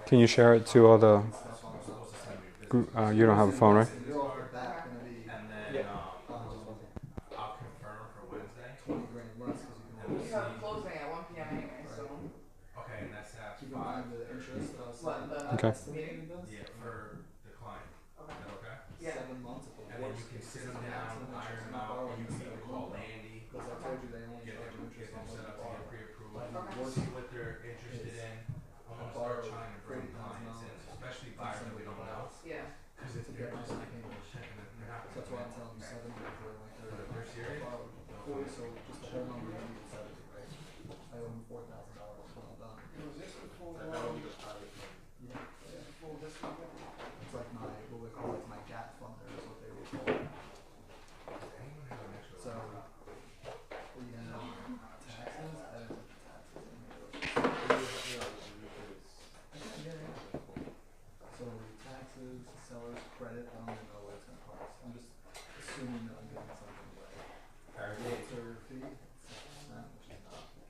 Can you share it to all the group? You don't have a phone, right? Okay.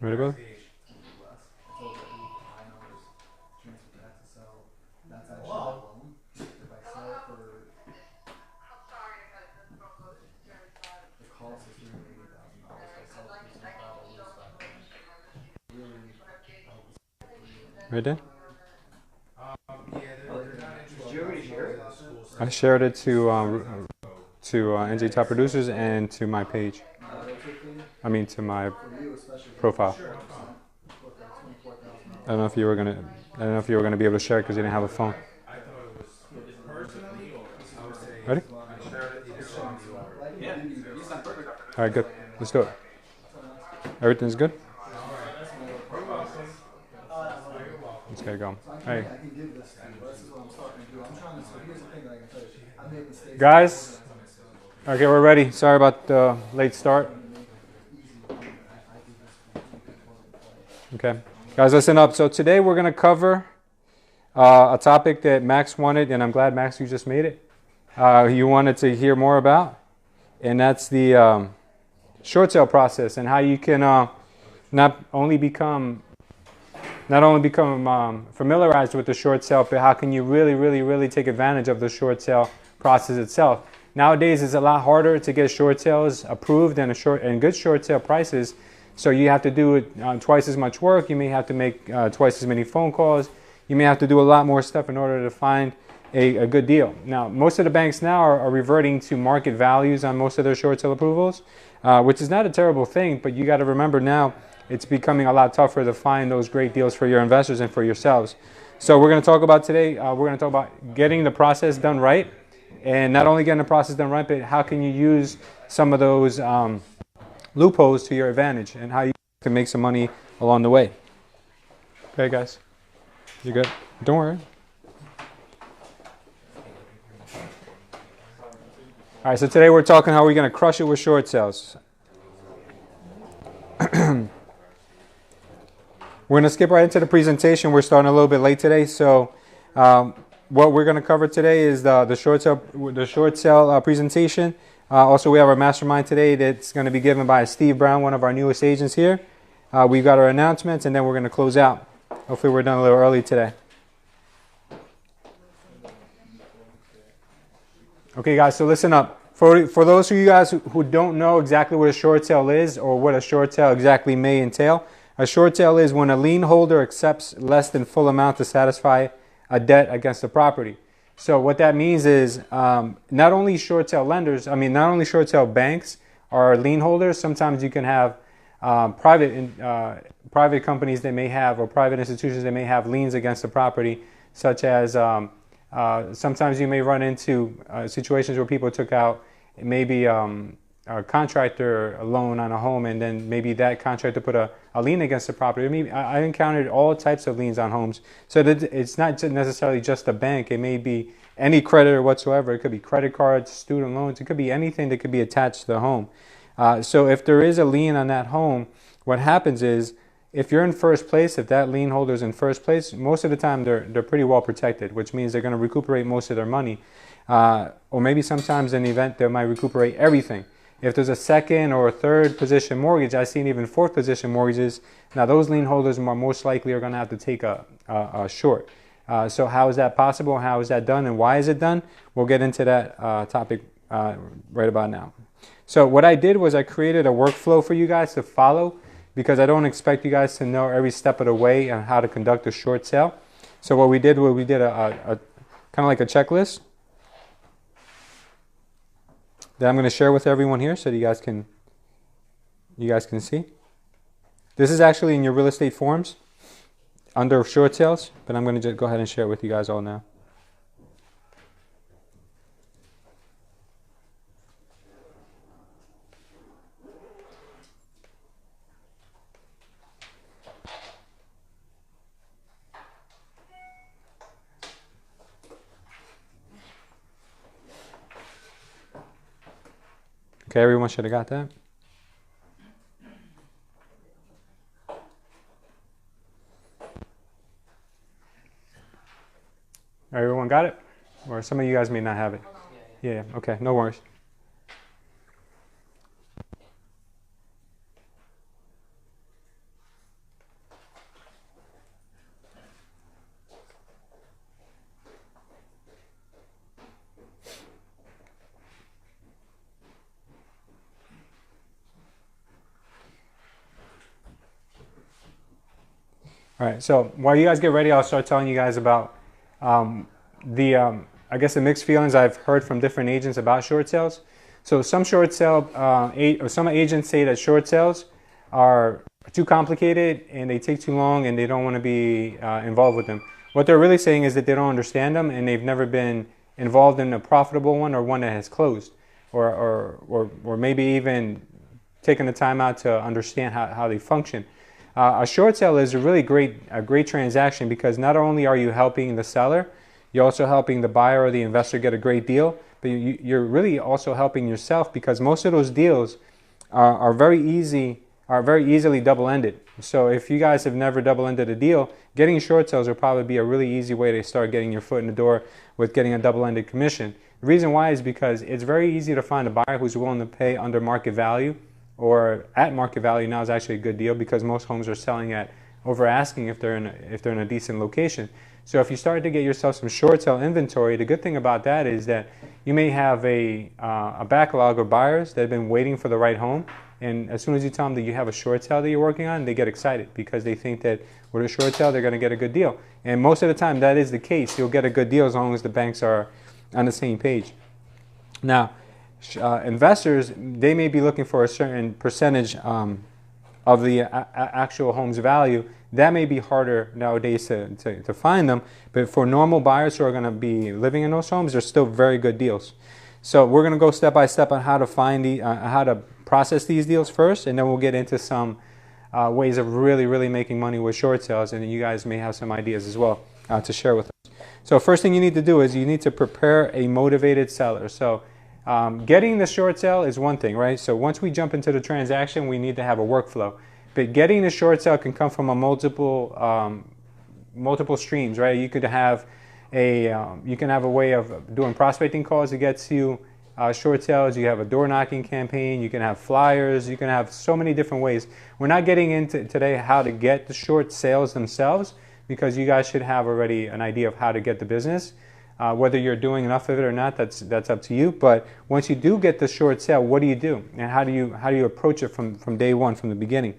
Ready, brother? Right there? I shared it to NJ Top Producers and to my page. I mean to my profile. I don't know if you were gonna be able to share it because you didn't have a phone. Ready? All right, good. Let's do it. Everything's good? Let's get it going. Hey. Guys? Okay, we're ready. Sorry about the late start. Okay. Guys, listen up. So today we're going to cover a topic that Max wanted, and I'm glad, Max, you just made it. You wanted to hear more about, and that's the short sale process and how you can not only become familiarized with the short sale, but how can you really take advantage of the short sale process itself. Nowadays, it's a lot harder to get short sales approved and good short sale prices. So you have to do it twice as much work. You may have to make twice as many phone calls. You may have to do a lot more stuff in order to find a good deal. Now, most of the banks now are reverting to market values on most of their short sale approvals, which is not a terrible thing, but you got to remember now it's becoming a lot tougher to find those great deals for your investors and for yourselves. So we're going to talk about today, we're going to talk about getting the process done right, and not only getting the process done right, but how can you use some of those loopholes to your advantage and how you can make some money along the way. Okay, guys? You good? Don't worry. All right, so today we're talking how we're going to crush it with short sales. We're going to skip right into the presentation. We're starting a little bit late today, so what we're going to cover today is the short sale presentation. Also, we have our mastermind today that's going to be given by Steve Brown, one of our newest agents here. We've got our announcements, and then we're going to close out. Hopefully, we're done a little early today. Okay, guys, so listen up. For those of you guys who don't know exactly what a short sale is or what a short sale exactly may entail, a short sale is when a lien holder accepts less than full amount to satisfy a debt against the property. So what that means is not only short sale banks are lien holders. Sometimes you can have private companies that may have, or private institutions that may have liens against the property, such as sometimes you may run into situations where people took out maybe a contractor loan on a home, and then maybe that contractor put a lien against the property. I mean, I encountered all types of liens on homes. So that it's not necessarily just a bank. It may be any creditor whatsoever. It could be credit cards, student loans. It could be anything that could be attached to the home. So if there is a lien on that home, what happens is, if you're in first place, if that lien holder is in first place, most of the time they're pretty well protected, which means they're going to recuperate most of their money. Or maybe sometimes in the event they might recuperate everything. If there's a second or a third position mortgage, I've seen even fourth position mortgages. Now those lien holders most likely are going to have to take a short. So how is that possible? How is that done? And why is it done? We'll get into that topic right about now. So what I did was I created a workflow for you guys to follow, because I don't expect you guys to know every step of the way on how to conduct a short sale. So what we did was we did a kind of like a checklist that I'm going to share with everyone here so that you guys can see. This is actually in your real estate forms under short sales, but I'm going to just go ahead and share it with you guys all now. Okay, everyone should have got that. Everyone got it? Or some of you guys may not have it. Yeah, okay, no worries. All right, so while you guys get ready, I'll start telling you guys about I guess the mixed feelings I've heard from different agents about short sales. So some some agents say that short sales are too complicated and they take too long and they don't want to be involved with them. What they're really saying is that they don't understand them and they've never been involved in a profitable one or one that has closed, or maybe even taken the time out to understand how they function. A short sale is a great transaction, because not only are you helping the seller, you're also helping the buyer or the investor get a great deal, but you're really also helping yourself, because most of those deals are very easily double-ended. So if you guys have never double-ended a deal, getting short sales will probably be a really easy way to start getting your foot in the door with getting a double-ended commission. The reason why is because it's very easy to find a buyer who's willing to pay under market value, or at market value now is actually a good deal, because most homes are selling at over asking if they're in a decent location. So if you start to get yourself some short sale inventory, the good thing about that is that you may have a backlog of buyers that have been waiting for the right home, and as soon as you tell them that you have a short sale that you're working on, they get excited because they think that with a short sale they're going to get a good deal. And most of the time that is the case. You'll get a good deal as long as the banks are on the same page. Now, investors, they may be looking for a certain percentage of the actual home's value. That may be harder nowadays to find them, but for normal buyers who are going to be living in those homes, they're still very good deals. So we're going to go step by step on how to find how to process these deals first, and then we'll get into some ways of really making money with short sales, and then you guys may have some ideas as well to share with us. So first thing you need to do is you need to prepare a motivated seller. So getting the short sale is one thing, right? So once we jump into the transaction, we need to have a workflow. But getting the short sale can come from multiple streams, right? You could have a way of doing prospecting calls that gets you short sales. You have a door knocking campaign. You can have flyers. You can have so many different ways. We're not getting into today how to get the short sales themselves, because you guys should have already an idea of how to get the business. Whether you're doing enough of it or not, that's up to you. But once you do get the short sale, what do you do, and how do you approach it from day one, from the beginning?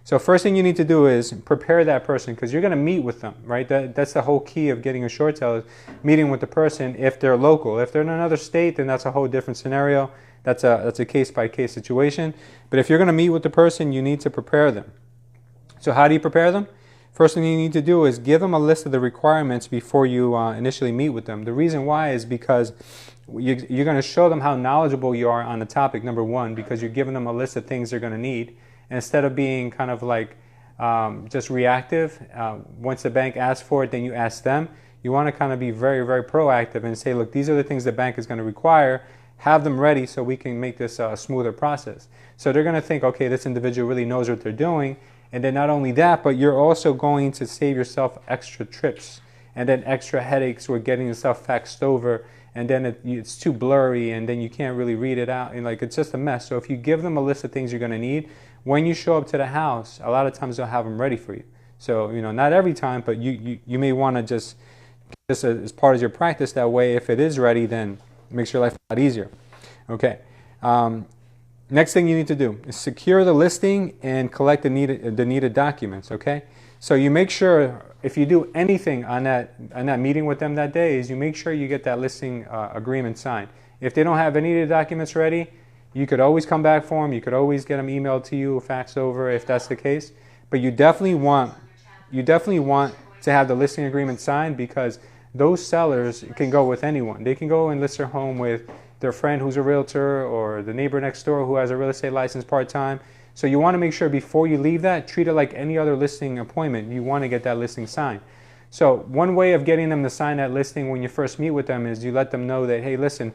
So first thing you need to do is prepare that person, because you're going to meet with them, right? That's the whole key of getting a short sale, is meeting with the person if they're local. If they're in another state, then that's a whole different scenario. That's a case-by-case situation. But if you're going to meet with the person, you need to prepare them. So how do you prepare them? First thing you need to do is give them a list of the requirements before you initially meet with them. The reason why is because you're going to show them how knowledgeable you are on the topic, number one, because you're giving them a list of things they're going to need. And instead of being kind of like just reactive, once the bank asks for it, then you ask them. You want to kind of be very proactive and say, look, these are the things the bank is going to require. Have them ready so we can make this a smoother process. So they're going to think, okay, this individual really knows what they're doing. And then not only that, but you're also going to save yourself extra trips and then extra headaches with getting the stuff faxed over, and then it's too blurry, and then you can't really read it out, and like it's just a mess. So if you give them a list of things you're going to need, when you show up to the house, a lot of times they'll have them ready for you. So not every time, but you may want to just this as part of your practice. That way, if it is ready, then it makes your life a lot easier. Okay. Next thing you need to do is secure the listing and collect the needed documents. Okay. So you make sure, if you do anything on that meeting with them that day, is you make sure you get that listing agreement signed. If they don't have any of the documents ready, you could always come back for them. You could always get them emailed to you or faxed over if that's the case. But you definitely want to have the listing agreement signed, because those sellers can go with anyone. They can go and list their home with their friend who's a realtor, or the neighbor next door who has a real estate license part-time. So you want to make sure before you leave that, treat it like any other listing appointment. You want to get that listing signed. So one way of getting them to sign that listing when you first meet with them is you let them know that, hey, listen,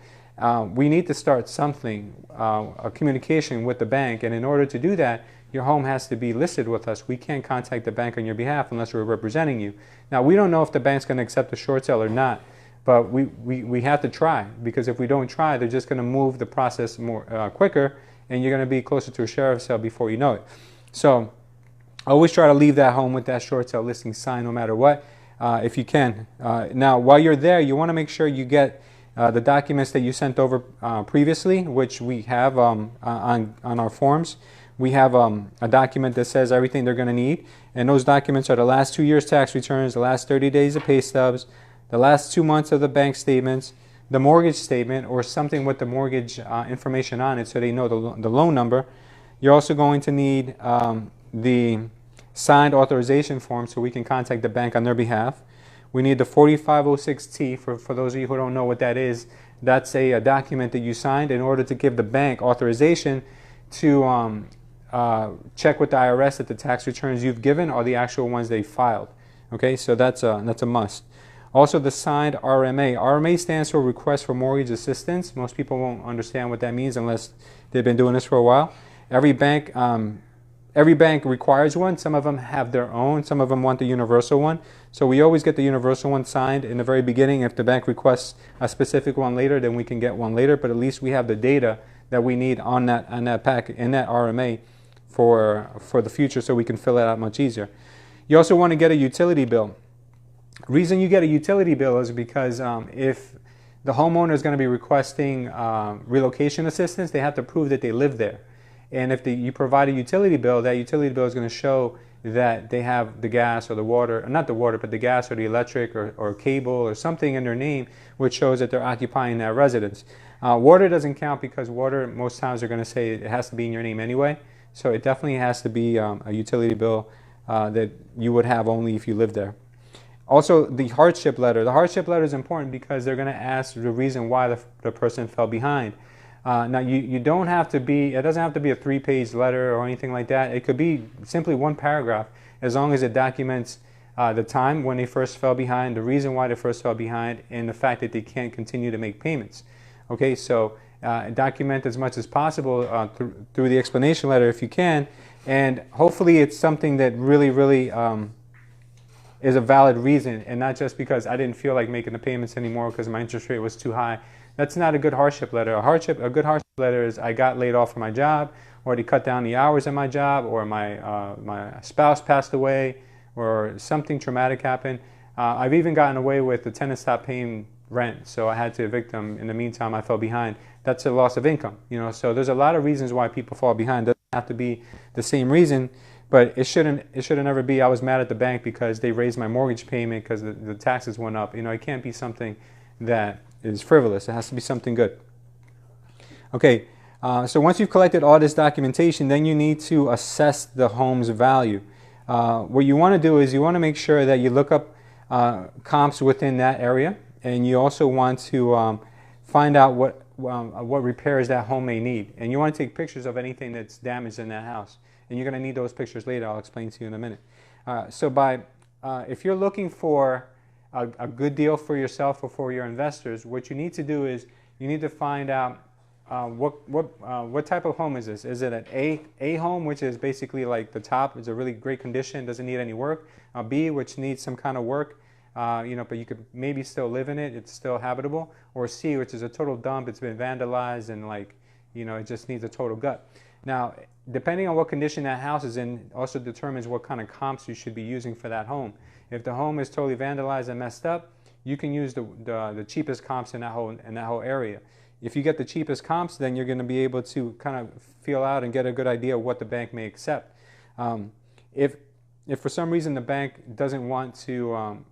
we need to start something, a communication with the bank, and in order to do that, your home has to be listed with us. We can't contact the bank on your behalf unless we're representing you. Now, we don't know if the bank's going to accept the short sale or not, but we have to try, because if we don't try, they're just going to move the process more quicker, and you're going to be closer to a sheriff's sale before you know it. So always try to leave that home with that short sale listing signed no matter what, if you can. Now, while you're there, you want to make sure you get the documents that you sent over previously, which we have on our forms. We have a document that says everything they're going to need, and those documents are the last 2 years tax returns, the last 30 days of pay stubs, the last 2 months of the bank statements, the mortgage statement, or something with the mortgage information on it so they know the loan number. You're also going to need the signed authorization form so we can contact the bank on their behalf. We need the 4506T, for those of you who don't know what that is. That's a document that you signed in order to give the bank authorization to check with the IRS that the tax returns you've given are the actual ones they filed. Okay, so that's a must. Also, the signed RMA. RMA stands for Request for Mortgage Assistance. Most people won't understand what that means unless they've been doing this for a while. Every bank requires one. Some of them have their own. Some of them want the universal one. So we always get the universal one signed in the very beginning. If the bank requests a specific one later, then we can get one later. But at least we have the data that we need on that packet, in that RMA for the future, so we can fill it out much easier. You also want to get a utility bill. Reason you get a utility bill is because if the homeowner is going to be requesting relocation assistance, they have to prove that they live there. And if you provide a utility bill, that utility bill is going to show that they have the gas or the water, not the water, but the gas or the electric or cable or something in their name, which shows that they're occupying that residence. Water doesn't count, because water, most times they're going to say it has to be in your name anyway. So it definitely has to be a utility bill that you would have only if you live there. Also, the hardship letter. The hardship letter is important because they're going to ask the reason why the person fell behind. Now, you don't have to be, it doesn't have to be a 3-page letter or anything like that. It could be simply one paragraph, as long as it documents the time when they first fell behind, the reason why they first fell behind, and the fact that they can't continue to make payments. Okay, so document as much as possible through the explanation letter if you can, and hopefully it's something that really is a valid reason, and not just because I didn't feel like making the payments anymore because my interest rate was too high. That's not a good hardship letter. A good hardship letter is I got laid off from my job, or they cut down the hours in my job, or my spouse passed away, or something traumatic happened. I've even gotten away with the tenant stopped paying rent, so I had to evict them. In the meantime, I fell behind. That's a loss of income, So there's a lot of reasons why people fall behind. It doesn't have to be the same reason, but it shouldn't never be I was mad at the bank because they raised my mortgage payment because the taxes went up. It can't be something that is frivolous. It has to be something good. Okay, so once you've collected all this documentation, then you need to assess the home's value. What you want to do is you want to make sure that you look up comps within that area, and you also want to find out what repairs that home may need. And you want to take pictures of anything that's damaged in that house. And you're going to need those pictures later. I'll explain to you in a minute. If you're looking for a good deal for yourself or for your investors, what you need to do is you need to find out what type of home is this? Is it an A home, which is basically like the top is a really great condition, doesn't need any work? A B, which needs some kind of work, but you could maybe still live in it, it's still habitable. Or C, which is a total dump, it's been vandalized and it just needs a total gut. Now, depending on what condition that house is in, also determines what kind of comps you should be using for that home. If the home is totally vandalized and messed up, you can use the cheapest comps in that whole area. If you get the cheapest comps, then you're going to be able to kind of feel out and get a good idea of what the bank may accept. If for some reason the bank doesn't want to,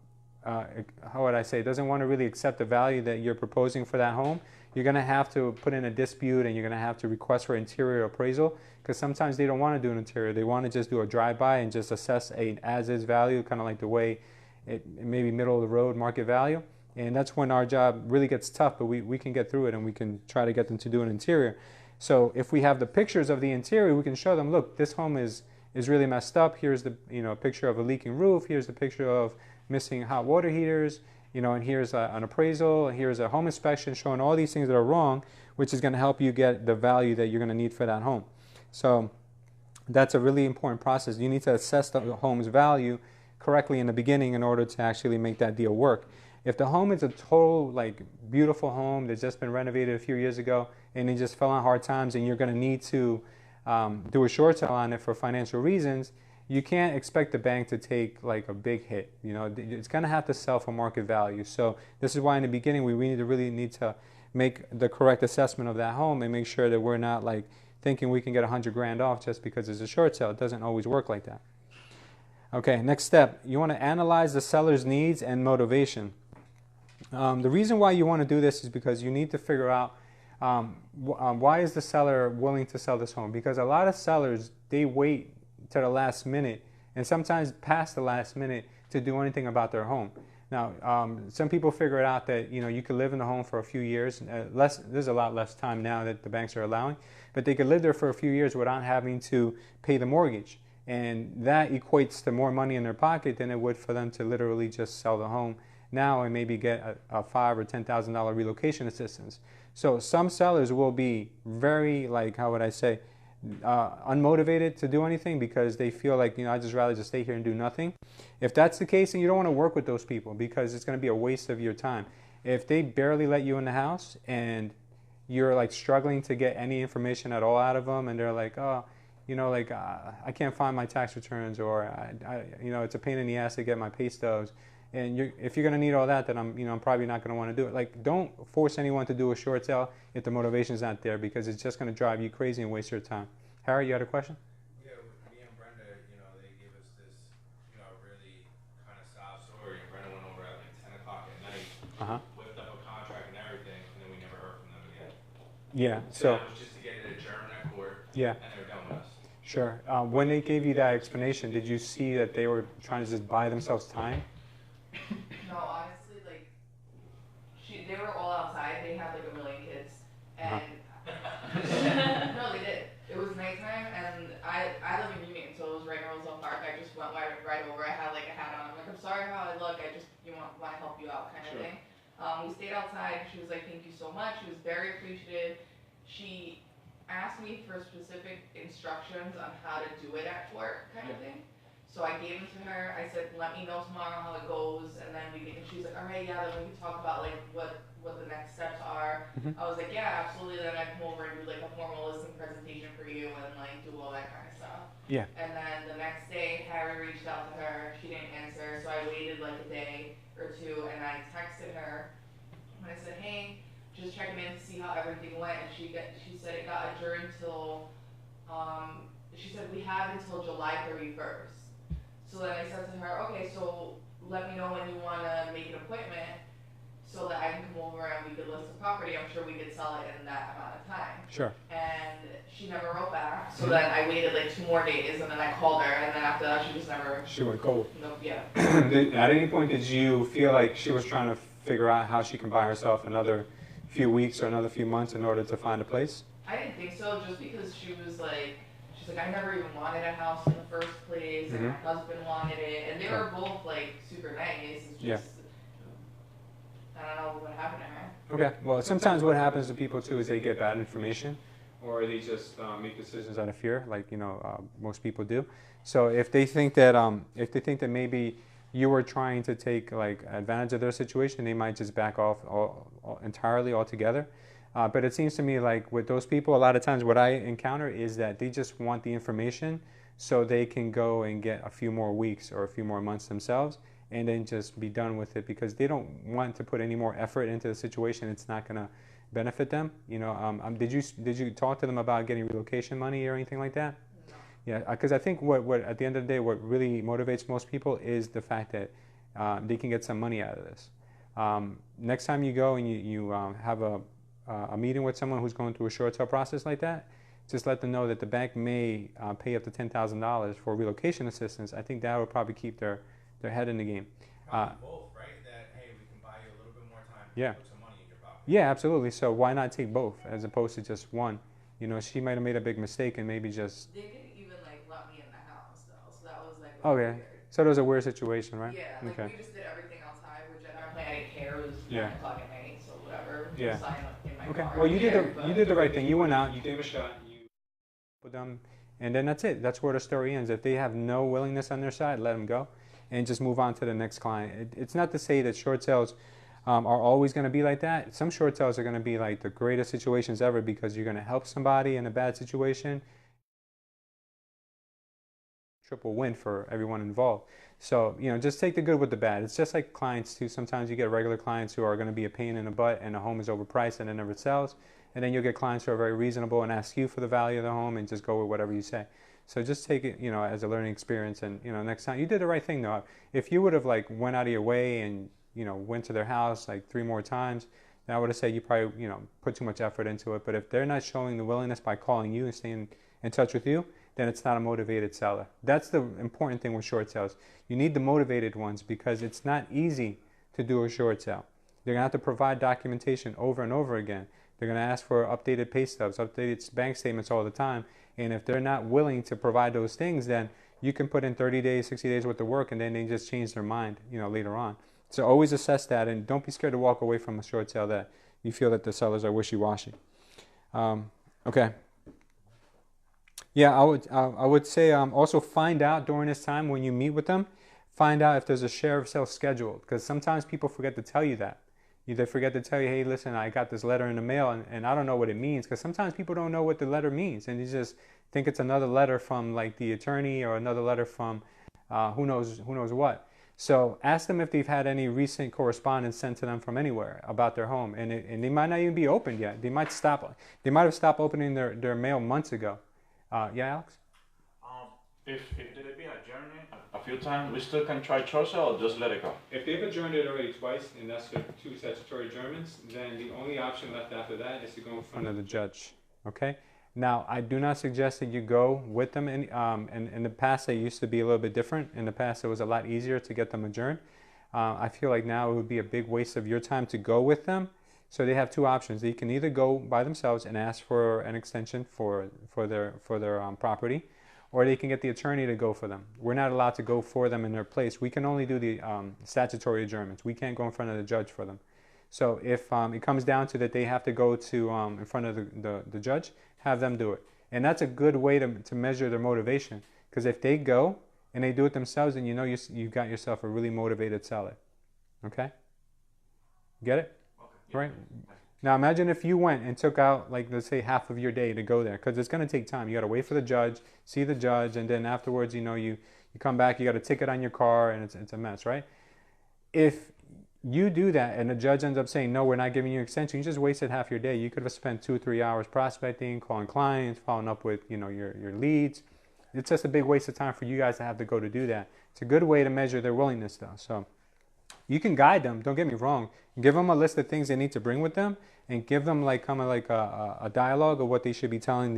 how would I say, doesn't want to really accept the value that you're proposing for that home, you're going to have to put in a dispute and you're going to have to request for interior appraisal, because sometimes they don't want to do an interior. They want to just do a drive-by and just assess a as-is value, kind of like the way it may be middle of the road market value. And that's when our job really gets tough, but we can get through it and we can try to get them to do an interior. So if we have the pictures of the interior, we can show them, look, this home is really messed up. Here's the picture of a leaking roof. Here's the picture of missing hot water heaters. And here's an appraisal. Here's a home inspection showing all these things that are wrong, which is going to help you get the value that you're going to need for that home. So that's a really important process. You need to assess the home's value correctly in the beginning in order to actually make that deal work. If the home is a total, beautiful home that's just been renovated a few years ago and it just fell on hard times and you're going to need to do a short sale on it for financial reasons, you can't expect the bank to take a big hit. It's going to have to sell for market value. So this is why in the beginning we really need to make the correct assessment of that home and make sure that we're not thinking we can get $100,000 off just because it's a short sale. It doesn't always work like that. Okay, next step. You want to analyze the seller's needs and motivation. The reason why you want to do this is because you need to figure out why is the seller willing to sell this home? Because a lot of sellers, they wait to the last minute and sometimes past the last minute to do anything about their home. Now, some people figure it out that you could live in the home for a few years. There's a lot less time now that the banks are allowing, but they could live there for a few years without having to pay the mortgage. And that equates to more money in their pocket than it would for them to literally just sell the home now and maybe get a $5,000 or $10,000 relocation assistance. So some sellers will be very, how would I say, unmotivated to do anything because they feel I'd just rather just stay here and do nothing. If that's the case, then you don't want to work with those people because it's going to be a waste of your time. If they barely let you in the house and you're struggling to get any information at all out of them and they're oh, I can't find my tax returns, or it's a pain in the ass to get my pay stubs. And if you're going to need all that, then I'm probably not going to want to do it. Don't force anyone to do a short sale if the motivation's not there, because it's just going to drive you crazy and waste your time. Harry, you had a question? Yeah, me and Brenda, they gave us this, really kind of sob story. And Brenda went over at 10 o'clock at night, whipped up a contract and everything, and then we never heard from them again. Yeah. So it was just to get it adjourned at court. Yeah. And they're done with us. Sure. When they gave you that explanation, did you see that they were trying to just buy themselves time? No, honestly, they were all outside. They had a million kids, and no, they did. It was nighttime, and I live in Union, so it was right in Roselle Park. I just went right over. I had a hat on. I'm I'm sorry how I look. I just want to help you out, kind of thing. We stayed outside. She was like, thank you so much. She was very appreciative. She asked me for specific instructions on how to do it at court, kind of thing. So I gave them to her. I said, let me know tomorrow how it goes, and then and she's like, all right, yeah, then we can talk about what the next steps are. I was like, yeah, absolutely. Then I come over and do a formal listing presentation for you and do all that kind of stuff. Yeah. And then the next day, Harry reached out to her. She didn't answer, so I waited a day or two, and I texted her. And I said, hey, just checking in to see how everything went. And she said it got adjourned till, she said we have until July 31st. So then I said to her, okay, so let me know when you want to make an appointment so that I can come over and we could list the property. I'm sure we could sell it in that amount of time. Sure. And she never wrote back. So then I waited 2 more days, and then I called her, and then after that she just never... She went cold. No, yeah. At any point did you feel like she was trying to figure out how she can buy herself another few weeks or another few months in order to find a place? I didn't think so, just because she was she's like, I never even wanted a house in the first place, and my husband wanted it, and they were both super nice. It's just, I don't know what happened to her. Okay, well, sometimes what happens to people too is they get bad information, or they just make decisions out of fear, most people do. So if they think that maybe you were trying to take advantage of their situation, they might just back off entirely altogether. But it seems to me with those people, a lot of times what I encounter is that they just want the information so they can go and get a few more weeks or a few more months themselves and then just be done with it, because they don't want to put any more effort into the situation. It's not going to benefit them. Did you talk to them about getting relocation money or anything like that? No. Yeah, because I think what at the end of the day, what really motivates most people is the fact that they can get some money out of this. Next time you go and you have a meeting with someone who's going through a short sale process like that, just let them know that the bank may pay up to $10,000 for relocation assistance. I think that would probably keep their head in the game. Probably both, right? That, hey, we can buy you a little bit more time to Yeah. put some money in your pocket. Yeah, absolutely. So why not take both as opposed to just one? She might have made a big mistake and maybe just. They didn't even like let me in the house though, so that was like Okay. weird. So it was a weird situation, right? Yeah, like we just did everything outside, which apparently I didn't care. It was 9 o'clock at night, so whatever. Yeah. Just sign in my Okay. car. Well, you did But- you did the right thing. You went out, you gave a shot, you with them, and then that's it. That's where the story ends. If they have no willingness on their side, let them go, and just move on to the next client. It's not to say that short sales are always going to be like that. Some short sales are going to be like the greatest situations ever, because you're going to help somebody in a bad situation. Triple win for everyone involved. So, just take the good with the bad. It's just like clients too. Sometimes you get regular clients who are going to be a pain in the butt, and the home is overpriced and it never sells. And then you'll get clients who are very reasonable and ask you for the value of the home and just go with whatever you say. So just take it, as a learning experience. And, next time you did the right thing though. If you would have went out of your way and, went to their house 3 more times, then I would have said you probably, put too much effort into it. But if they're not showing the willingness by calling you and staying in touch with you, then it's not a motivated seller. That's the important thing with short sales. You need the motivated ones, because it's not easy to do a short sale. They're going to have to provide documentation over and over again. They're going to ask for updated pay stubs, updated bank statements all the time. And if they're not willing to provide those things, then you can put in 30 days, 60 days worth of work, and then they just change their mind, later on. So always assess that, and don't be scared to walk away from a short sale that you feel that the sellers are wishy-washy. Okay. Yeah, I would say also find out during this time when you meet with them, find out if there's a share of sale scheduled, because sometimes people forget to tell you that. They forget to tell you, hey, listen, I got this letter in the mail, and I don't know what it means, because sometimes people don't know what the letter means, and they just think it's another letter from the attorney or another letter from who knows what. So ask them if they've had any recent correspondence sent to them from anywhere about their home, and they might not even be opened yet. They might have stopped opening their mail months ago. Yeah, Alex? If they've been adjourned a few times, we still can try short sale or just let it go? If they've adjourned it already twice, and that's the 2 statutory adjournments, then the only option left after that is to go in front of the judge. Okay? Now, I do not suggest that you go with them. In the past, it used to be a little bit different. In the past, it was a lot easier to get them adjourned. I feel like now it would be a big waste of your time to go with them. So they have 2 options. They can either go by themselves and ask for an extension for their property, or they can get the attorney to go for them. We're not allowed to go for them in their place. We can only do the statutory adjournments. We can't go in front of the judge for them. So if it comes down to that they have to go to in front of the judge, have them do it. And that's a good way to measure their motivation. Because if they go and they do it themselves, then you've got yourself a really motivated seller. Okay? Get it? Okay. Right? Now imagine if you went and took out, let's say, half of your day to go there, because it's going to take time. You got to wait for the judge, see the judge, and then afterwards, you come back, you got a ticket on your car, and it's a mess, right? If you do that and the judge ends up saying, no, we're not giving you an extension, you just wasted half your day. You could have spent 2 or 3 hours prospecting, calling clients, following up with your leads. It's just a big waste of time for you guys to have to go to do that. It's a good way to measure their willingness, though. So you can guide them, don't get me wrong. Give them a list of things they need to bring with them, and give them a dialogue of what they should be telling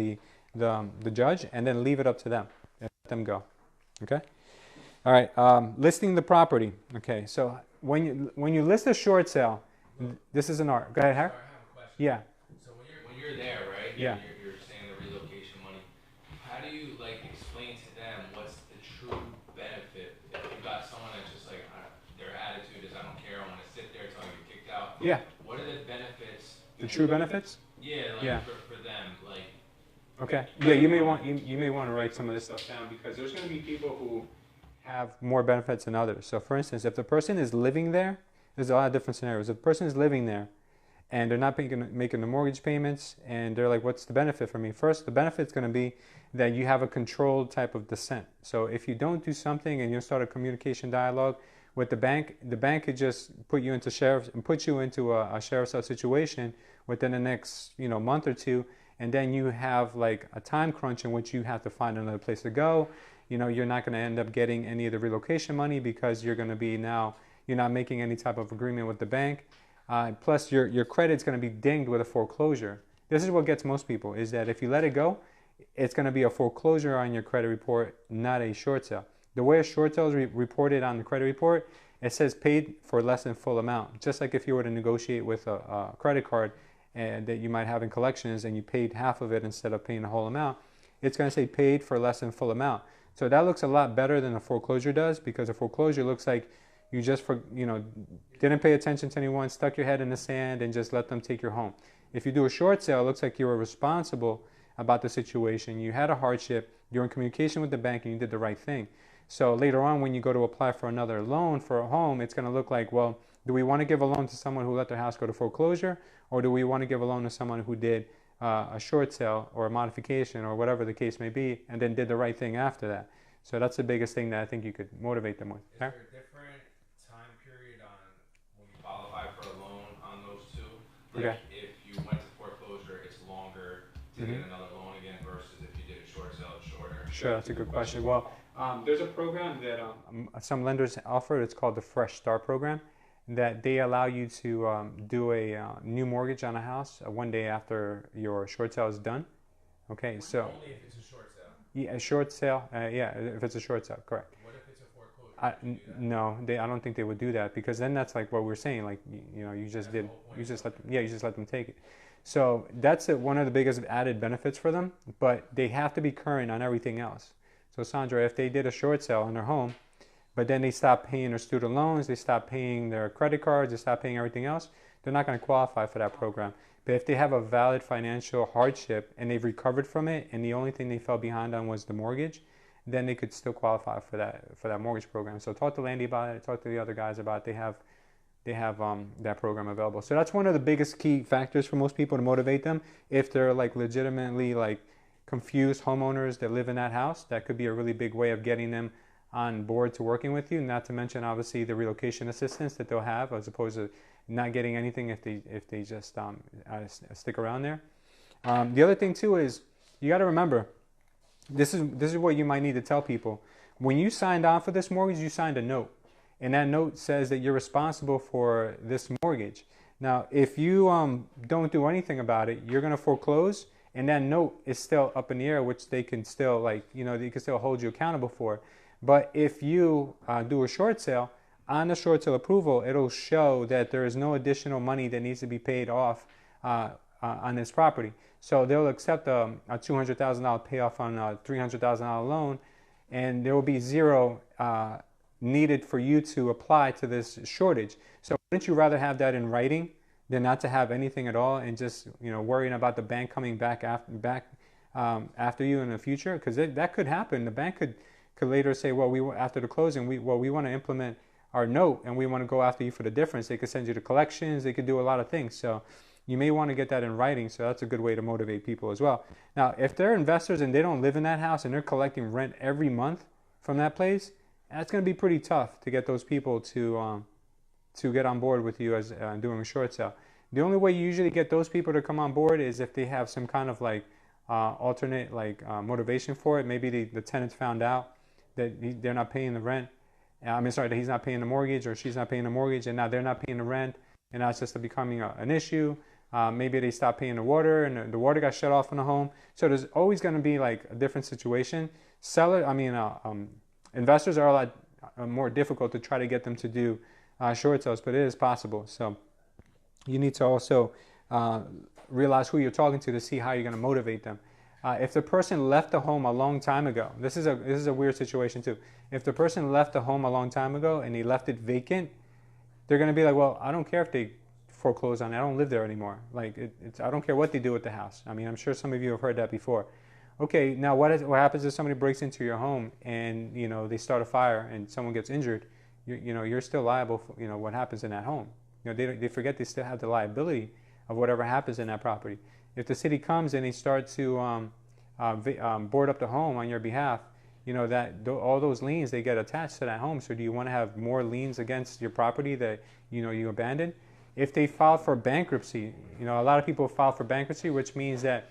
the judge, and then leave it up to them and let them go. Okay? All right, listing the property. Okay, so when you list a short sale, this is an art. Go ahead, Harry. Sorry, I have a question. Yeah. So when you're there, right? Yeah. You're saying the relocation money. How do you explain to them what's the true benefit? If you got someone that's just their attitude is I don't care, I want to sit there until I get kicked out. Yeah. What are the benefits? The true benefits? Yeah, Yeah. For them, Okay. Yeah, you may want to write some of this stuff down, because there's going to be people who have more benefits than others. So for instance, if the person is living there, there's a lot of different scenarios. If the person is living there and they're not making the mortgage payments, and they're like, what's the benefit for me? First, the benefit's going to be that you have a controlled type of descent. So if you don't do something and you start a communication dialogue With the bank could just put you into a sheriff sale situation within the next month or two, and then you have like a time crunch in which you have to find another place to go. You're not going to end up getting any of the relocation money because you're not making any type of agreement with the bank. Plus, your credit's going to be dinged with a foreclosure. This is what gets most people, is that if you let it go, it's going to be a foreclosure on your credit report, not a short sale. The way a short sale is reported on the credit report, it says paid for less than full amount. Just like if you were to negotiate with a credit card and that you might have in collections and you paid half of it instead of paying the whole amount, it's going to say paid for less than full amount. So that looks a lot better than a foreclosure does, because a foreclosure looks like you just didn't pay attention to anyone, stuck your head in the sand, and just let them take your home. If you do a short sale, it looks like you were responsible about the situation. You had a hardship, you're in communication with the bank, and you did the right thing. So later on, when you go to apply for another loan for a home, it's going to look like, well, do we want to give a loan to someone who let their house go to foreclosure, or do we want to give a loan to someone who did a short sale or a modification or whatever the case may be, and then did the right thing after that? So that's the biggest thing that I think you could motivate them with. Is there a different time period on when you qualify for a loan on those two? Like Okay. if you went to foreclosure, it's longer to get another loan again versus if you did a short sale, it's shorter. Sure, that's a good question. Well, there's a program that some lenders offer. It's called the Fresh Start program, that they allow you to do a new mortgage on a house one day after your short sale is done. Okay, so Only if it's a short sale. yeah, a short sale. Yeah, if it's a short sale, correct. What if it's a foreclosure? Would you do that? No, I don't think they would do that, because then that's like what we're saying. Like you just let them take it. So that's one of the biggest added benefits for them. But they have to be current on everything else. So Sandra, if they did a short sale on their home, but then they stop paying their student loans, they stop paying their credit cards, they stop paying everything else, they're not going to qualify for that program. But if they have a valid financial hardship and they've recovered from it, and the only thing they fell behind on was the mortgage, then they could still qualify for that mortgage program. So talk to Landy about it. Talk to the other guys about it. They have that program available. So that's one of the biggest key factors for most people to motivate them. If they're like legitimately like confused homeowners that live in that house, that could be a really big way of getting them on board to working with you. Not to mention obviously the relocation assistance that they'll have, as opposed to not getting anything if they just stick around there. The other thing too is you got to remember, this is what you might need to tell people. When you signed on for this mortgage, you signed a note, and that note says that you're responsible for this mortgage. Now, if you don't do anything about it, you're going to foreclose, and that note is still up in the air, which they can still they can still hold you accountable for. But if you do a short sale, on the short sale approval, it'll show that there is no additional money that needs to be paid off on this property. So they'll accept a $200,000 payoff on a $300,000 loan, and there will be zero needed for you to apply to this shortage. So wouldn't you rather have that in writing than not to have anything at all, and just worrying about the bank coming back after you in the future? Because that could happen. The bank could later say, well, after the closing, we want to implement our note and we want to go after you for the difference. They could send you to collections. They could do a lot of things. So you may want to get that in writing. So that's a good way to motivate people as well. Now, if they're investors and they don't live in that house and they're collecting rent every month from that place, that's going to be pretty tough to get those people to get on board with you as doing a short sale. The only way you usually get those people to come on board is if they have some kind of like alternate motivation for it. Maybe the tenants found out that they're not paying the rent. That he's not paying the mortgage, or she's not paying the mortgage, and now they're not paying the rent, and now it's just becoming an issue. Maybe they stopped paying the water, and the water got shut off in the home. So there's always going to be like a different situation. Investors are a lot more difficult to try to get them to do short sales, but it is possible. So you need to also realize who you're talking to see how you're going to motivate them. If the person left the home a long time ago, this is a weird situation too. If the person left the home a long time ago and they left it vacant, they're going to be like, well, I don't care if they foreclose on it. I don't live there anymore. I don't care what they do with the house. I'm sure some of you have heard that before. Okay, now what happens if somebody breaks into your home and they start a fire and someone gets injured? You're still liable for what happens in that home. They forget they still have the liability of whatever happens in that property. If the city comes and they start to board up the home on your behalf, you know, all those liens, they get attached to that home. So do you want to have more liens against your property that, you know, you abandoned? If they file for bankruptcy, you know, a lot of people file for bankruptcy, which means that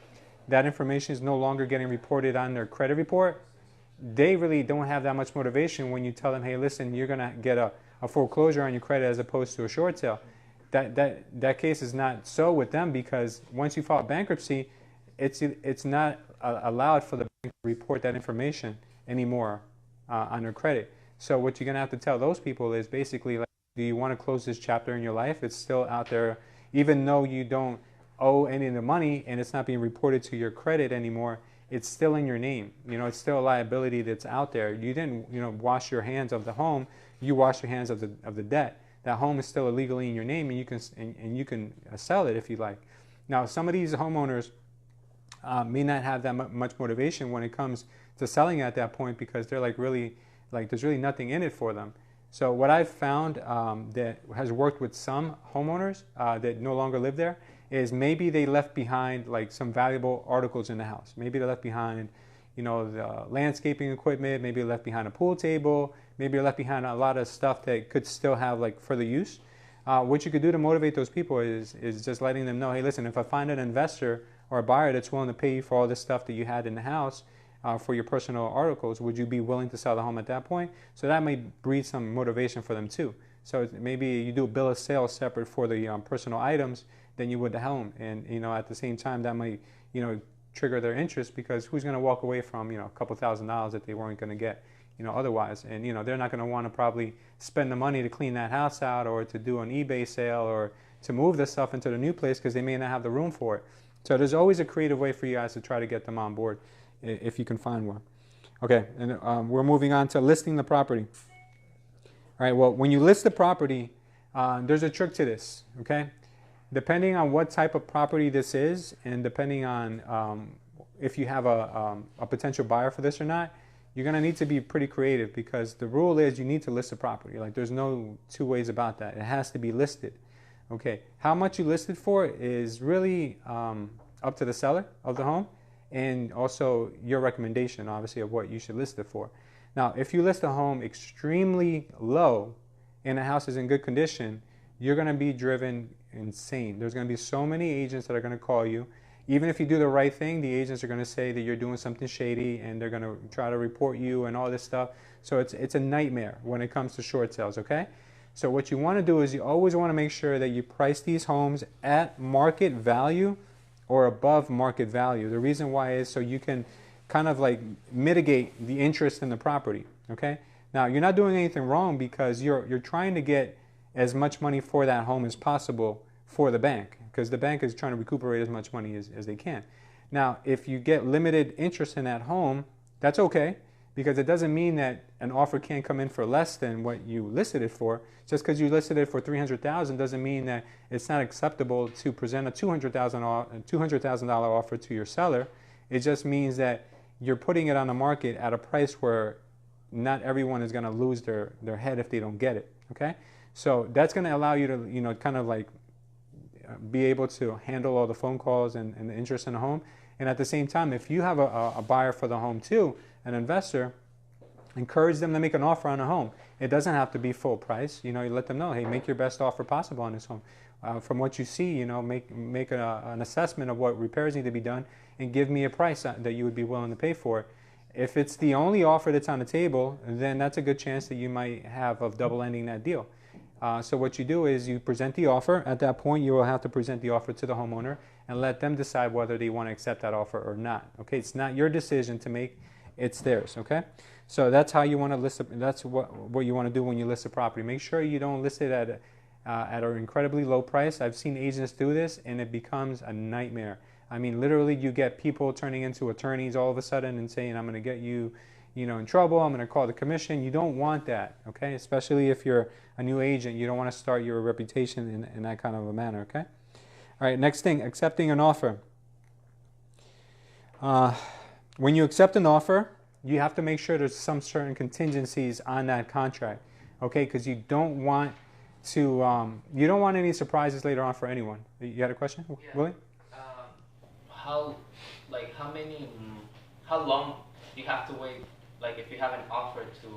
that information is no longer getting reported on their credit report. They really don't have that much motivation when you tell them, hey, listen, you're going to get a foreclosure on your credit as opposed to a short sale. That case is not so with them, because once you file bankruptcy, it's not allowed for the bank to report that information anymore on their credit. So what you're going to have to tell those people is basically, like, do you want to close this chapter in your life? It's still out there, even though you don't owe any of the money and it's not being reported to your credit anymore. It's still in your name. You know, it's still a liability that's out there. You didn't, you know, wash your hands of the home. You wash your hands of the debt. That home is still illegally in your name, and you can sell it if you like. Now, some of these homeowners may not have that much motivation when it comes to selling at that point, because they're like, really, like, there's really nothing in it for them. So what I've found that has worked with some homeowners that no longer live there is maybe they left behind like some valuable articles in the house. Maybe they left behind, you know, the landscaping equipment. Maybe they left behind a pool table. Maybe they left behind a lot of stuff that could still have like further use. What you could do to motivate those people is just letting them know, hey, listen, if I find an investor or a buyer that's willing to pay you for all this stuff that you had in the house for your personal articles, would you be willing to sell the home at that point? So that may breed some motivation for them too. So maybe you do a bill of sale separate for the personal items than you would the home, and you know, at the same time, that might, you know, trigger their interest, because who's going to walk away from, you know, a couple $1,000s that they weren't going to get, you know, otherwise? And you know, they're not going to want to probably spend the money to clean that house out, or to do an eBay sale, or to move the stuff into the new place, because they may not have the room for it. So there's always a creative way for you guys to try to get them on board, if you can find one. Okay, and we're moving on to listing the property. All right, well, when you list the property, there's a trick to this, okay? Depending on what type of property this is, and depending on if you have a potential buyer for this or not, you're going to need to be pretty creative, because the rule is you need to list the property. Like, there's no two ways about that. It has to be listed. Okay, how much you list it for is really up to the seller of the home, and also your recommendation, obviously, of what you should list it for. Now, if you list a home extremely low and the house is in good condition, you're going to be driven insane. There's going to be so many agents that are going to call you. Even if you do the right thing, the agents are going to say that you're doing something shady, and they're going to try to report you and all this stuff. So it's a nightmare when it comes to short sales, okay? So what you want to do is you always want to make sure that you price these homes at market value or above market value. The reason why is so you can kind of like mitigate the interest in the property, okay? Now, you're not doing anything wrong, because you're trying to get as much money for that home as possible for the bank, because the bank is trying to recuperate as much money as they can. Now, if you get limited interest in that home, that's okay, because it doesn't mean that an offer can't come in for less than what you listed it for. Just because you listed it for $300,000 doesn't mean that it's not acceptable to present a $200,000 offer to your seller. It just means that you're putting it on the market at a price where not everyone is going to lose their head if they don't get it, okay? So that's going to allow you to, you know, kind of like be able to handle all the phone calls and the interest in the home. And at the same time, if you have a buyer for the home too, an investor, encourage them to make an offer on the home. It doesn't have to be full price. You know, you let them know, hey, make your best offer possible on this home. From what you see, you know, make an assessment of what repairs need to be done, and give me a price that you would be willing to pay for it. If it's the only offer that's on the table, then that's a good chance that you might have of double ending that deal. So what you do is you present the offer. At that point, you will have to present the offer to the homeowner and let them decide whether they want to accept that offer or not. Okay, it's not your decision to make, it's theirs. Okay, so that's how you want to list it. That's what you want to do when you list a property. Make sure you don't list it at an incredibly low price. I've seen agents do this, and it becomes a nightmare. I mean, literally, you get people turning into attorneys all of a sudden and saying, I'm going to get you, you know, in trouble. I'm going to call the commission. You don't want that, okay? Especially if you're a new agent, you don't want to start your reputation in that kind of a manner, okay? All right, next thing, accepting an offer. When you accept an offer, you have to make sure there's some certain contingencies on that contract, okay? Because you don't want to, you don't want any surprises later on for anyone. You had a question, Yeah. Willie? How long you have to wait, like if you have an offer to,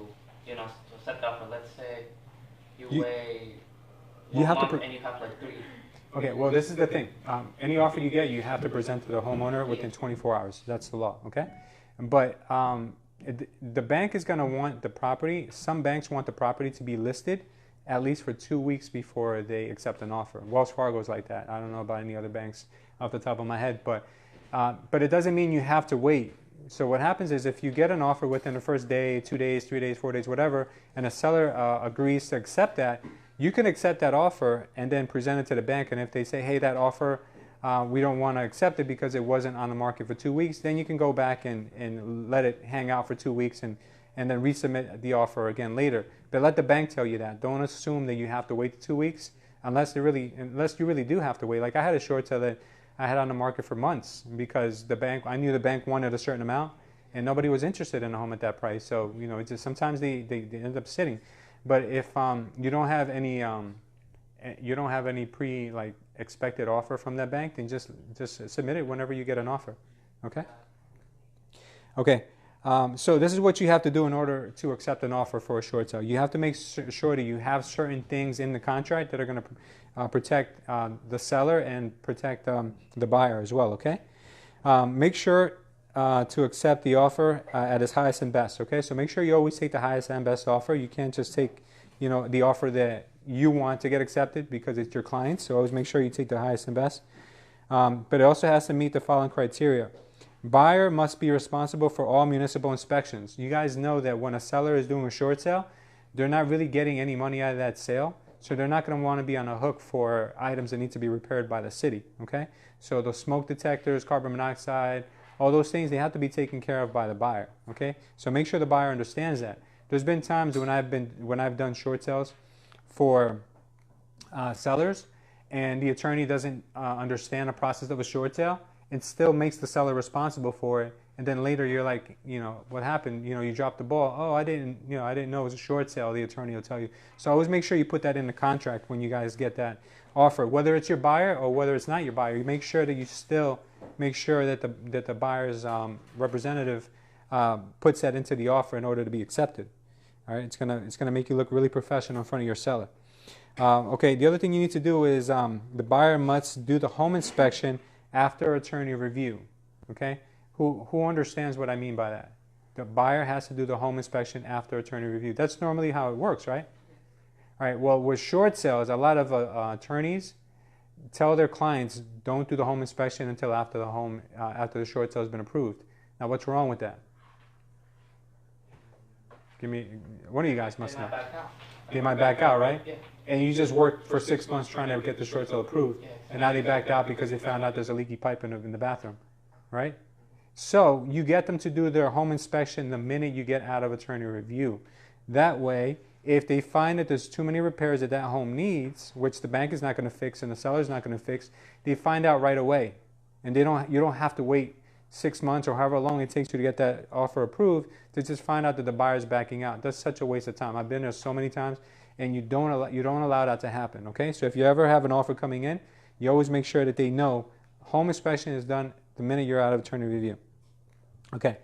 you know, to set the offer, let's say you weigh you have to and you have like 3. Okay, well, this is the thing. Any offer you get, you have to present to the homeowner within 24 hours. That's the law, okay? But the bank is going to want the property. Some banks want the property to be listed at least for 2 weeks before they accept an offer. Wells Fargo is like that. I don't know about any other banks off the top of my head, but it doesn't mean you have to wait. So what happens is if you get an offer within the first day, 2 days, 3 days, 4 days, whatever, and a seller agrees to accept that, you can accept that offer and then present it to the bank. And if they say, hey, that offer, we don't want to accept it because it wasn't on the market for 2 weeks, then you can go back and let it hang out for 2 weeks and then resubmit the offer again later. But let the bank tell you that. Don't assume that you have to wait 2 weeks unless you really do have to wait. Like I had a short sale that I had on the market for months because I knew the bank wanted a certain amount and nobody was interested in a home at that price. So, you know, it's just sometimes they end up sitting. But if you don't have any expected offer from that bank, then just submit it whenever you get an offer. Okay. Okay. So this is what you have to do in order to accept an offer for a short sale. You have to make sure that you have certain things in the contract that are going to protect the seller and protect the buyer as well. Okay. Make sure to accept the offer at its highest and best. Okay, so make sure you always take the highest and best offer. You can't just take, you know, the offer that you want to get accepted because it's your client. So always make sure you take the highest and best. But it also has to meet the following criteria. Buyer must be responsible for all municipal inspections. You guys know that when a seller is doing a short sale, they're not really getting any money out of that sale. So they're not going to want to be on a hook for items that need to be repaired by the city. Okay, so the smoke detectors, carbon monoxide, all those things, they have to be taken care of by the buyer. Okay, so make sure the buyer understands that. There's been times when I've done short sales for sellers, and the attorney doesn't understand the process of a short sale. It still makes the seller responsible for it, and then later you're like, you know, what happened? You know, you dropped the ball. Oh, I didn't know it was a short sale. The attorney will tell you. So always make sure you put that in the contract when you guys get that offer, whether it's your buyer or whether it's not your buyer. You make sure that you still make sure that the buyer's representative puts that into the offer in order to be accepted. All right, it's gonna make you look really professional in front of your seller. Okay, the other thing you need to do is the buyer must do the home inspection after attorney review. Okay, who understands what I mean by that? The buyer has to do the home inspection after attorney review. That's normally how it works, right? All right. Well, with short sales, a lot of attorneys tell their clients don't do the home inspection until after the short sale has been approved. Now, what's wrong with that? One of you guys must know. They might back out, right? Yeah. And you just worked for 6 months trying to get the short sale approved, and now they backed out because they found out there's a leaky pipe in the bathroom, right? So you get them to do their home inspection the minute you get out of attorney review. That way, if they find that there's too many repairs that home needs, which the bank is not going to fix and the seller is not going to fix, they find out right away, and you don't have to wait 6 months or however long it takes you to get that offer approved to just find out that the buyer is backing out. That's such a waste of time. I've been there so many times, and you don't allow that to happen. Okay, so if you ever have an offer coming in, you always make sure that they know home inspection is done the minute you're out of attorney review. Okay.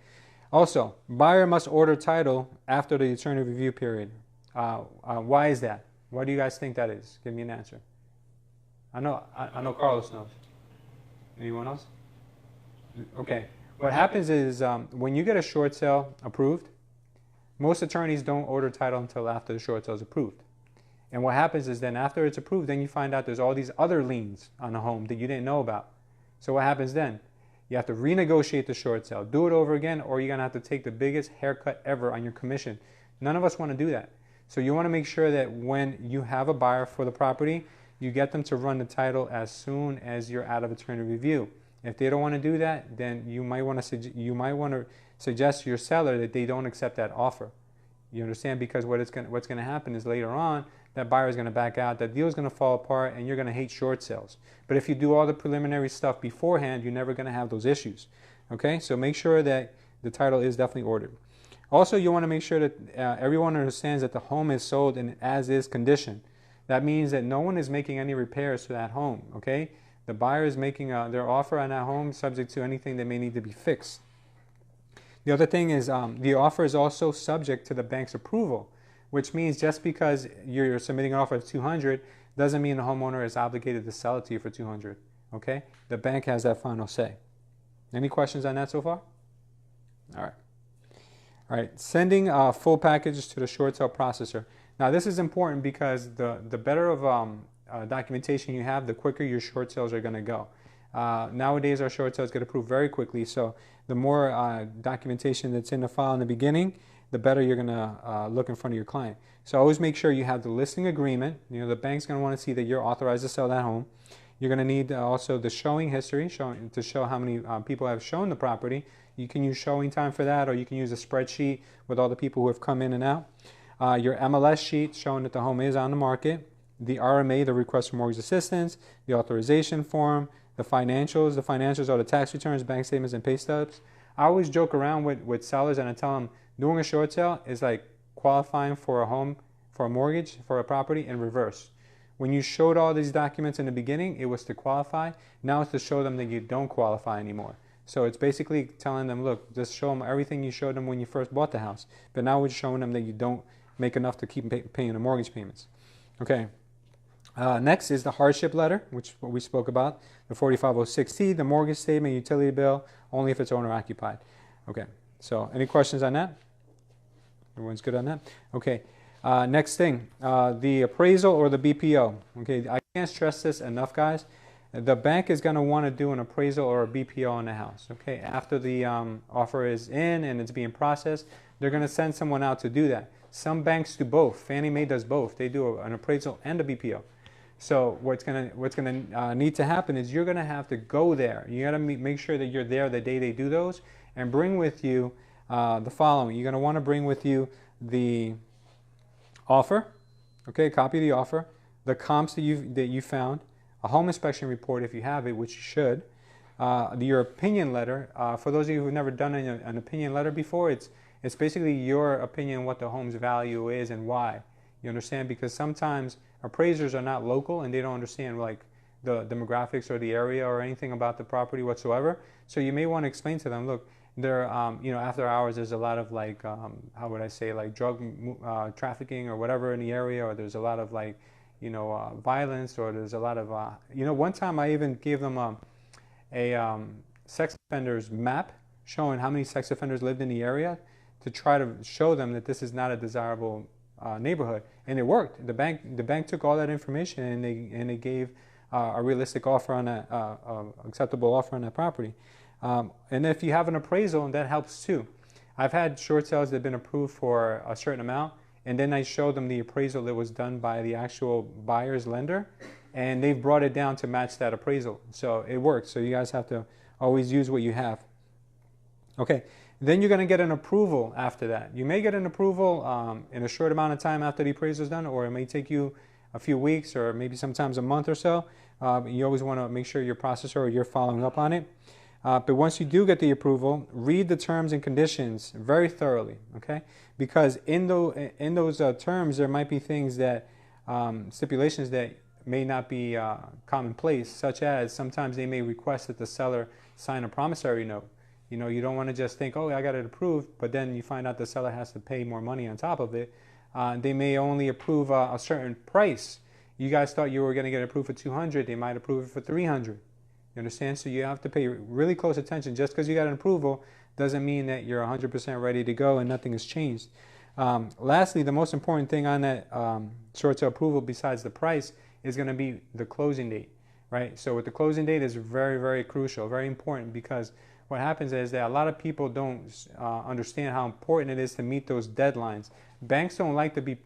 Also, buyer must order title after the attorney review period. Why is that? Why do you guys think that is? Give me an answer. I know Carlos knows. Anyone else? Okay. What happens is when you get a short sale approved, most attorneys don't order title until after the short sale is approved. And what happens is then after it's approved, then you find out there's all these other liens on the home that you didn't know about. So what happens then? You have to renegotiate the short sale, do it over again, or you're going to have to take the biggest haircut ever on your commission. None of us want to do that. So you want to make sure that when you have a buyer for the property, you get them to run the title as soon as you're out of attorney review. If they don't want to do that, then you might want to suggest to your seller that they don't accept that offer. You understand? Because what's going to happen is later on, that buyer is going to back out, that deal is going to fall apart, and you're going to hate short sales. But if you do all the preliminary stuff beforehand, you're never going to have those issues. Okay? So make sure that the title is definitely ordered. Also, you want to make sure that everyone understands that the home is sold in as-is condition. That means that no one is making any repairs to that home. Okay? The buyer is making their offer on that home subject to anything that may need to be fixed. The other thing is the offer is also subject to the bank's approval, which means just because you're submitting an offer of 200 doesn't mean the homeowner is obligated to sell it to you for 200. Okay? The bank has that final say. Any questions on that so far? All right. All right. Sending full packages to the short sale processor. Now this is important because the better of documentation you have, the quicker your short sales are going to go. Nowadays our short sales get approved very quickly, so the more documentation that's in the file in the beginning, the better you're going to look in front of your client. So always make sure you have the listing agreement. You know, the bank's going to want to see that you're authorized to sell that home. You're going to need also the showing history, to show how many people have shown the property. You can use showing time for that, or you can use a spreadsheet with all the people who have come in and out. Your MLS sheet showing that the home is on the market. The RMA, the request for mortgage assistance. The authorization form. The financials. The financials are the tax returns, bank statements, and pay stubs. I always joke around with sellers and I tell them doing a short sale is like qualifying for a home, for a mortgage, for a property in reverse. When you showed all these documents in the beginning, it was to qualify. Now it's to show them that you don't qualify anymore. So it's basically telling them, look, just show them everything you showed them when you first bought the house. But now we're showing them that you don't make enough to keep paying the mortgage payments. Okay. Next is the hardship letter, which what we spoke about, the 4506T, the mortgage statement, utility bill, only if it's owner occupied. Okay. So any questions on that? Everyone's good on that? Okay. Next thing, the appraisal or the BPO. Okay, I can't stress this enough, guys. The bank is going to want to do an appraisal or a BPO on the house. Okay, after the offer is in and it's being processed, they're going to send someone out to do that. Some banks do both. Fannie Mae does both. They do an appraisal and a BPO. So what's going to need to happen is you're going to have to go there. You got to make sure that you're there the day they do those, and bring with you the following. You're going to want to bring with you the offer, okay, copy of the offer, the comps that you found, a home inspection report if you have it, which you should, your opinion letter. For those of you who've never done an opinion letter before, it's basically your opinion on what the home's value is and why. You understand? Because sometimes appraisers are not local and they don't understand like the demographics or the area or anything about the property whatsoever. So you may want to explain to them, look, there, after hours, there's a lot of like, how would I say, like drug trafficking or whatever in the area, or there's a lot of like, violence, or there's a lot of, one time I even gave them a sex offenders map showing how many sex offenders lived in the area to try to show them that this is not a desirable neighborhood, and it worked. The bank took all that information and they gave a realistic offer on that, acceptable offer on that property. And if you have an appraisal, that helps too. I've had short sales that have been approved for a certain amount, and then I show them the appraisal that was done by the actual buyer's lender, and they've brought it down to match that appraisal. So it works. So you guys have to always use what you have. Okay, then you're going to get an approval after that. You may get an approval in a short amount of time after the appraisal is done, or it may take you a few weeks or maybe sometimes a month or so. You always want to make sure your processor or you're following up on it. But once you do get the approval, read the terms and conditions very thoroughly, okay? Because in those terms, there might be things that, stipulations that may not be commonplace, such as sometimes they may request that the seller sign a promissory note. You don't want to just think, oh, I got it approved, but then you find out the seller has to pay more money on top of it. They may only approve a certain price. You guys thought you were going to get approved for 200, they might approve it for 300. You understand? So you have to pay really close attention. Just because you got an approval doesn't mean that you're 100% ready to go and nothing has changed. Lastly, the most important thing on that short sale approval besides the price is going to be the closing date, right? So with the closing date is very, very crucial, very important, because what happens is that a lot of people don't understand how important it is to meet those deadlines. Banks don't like to be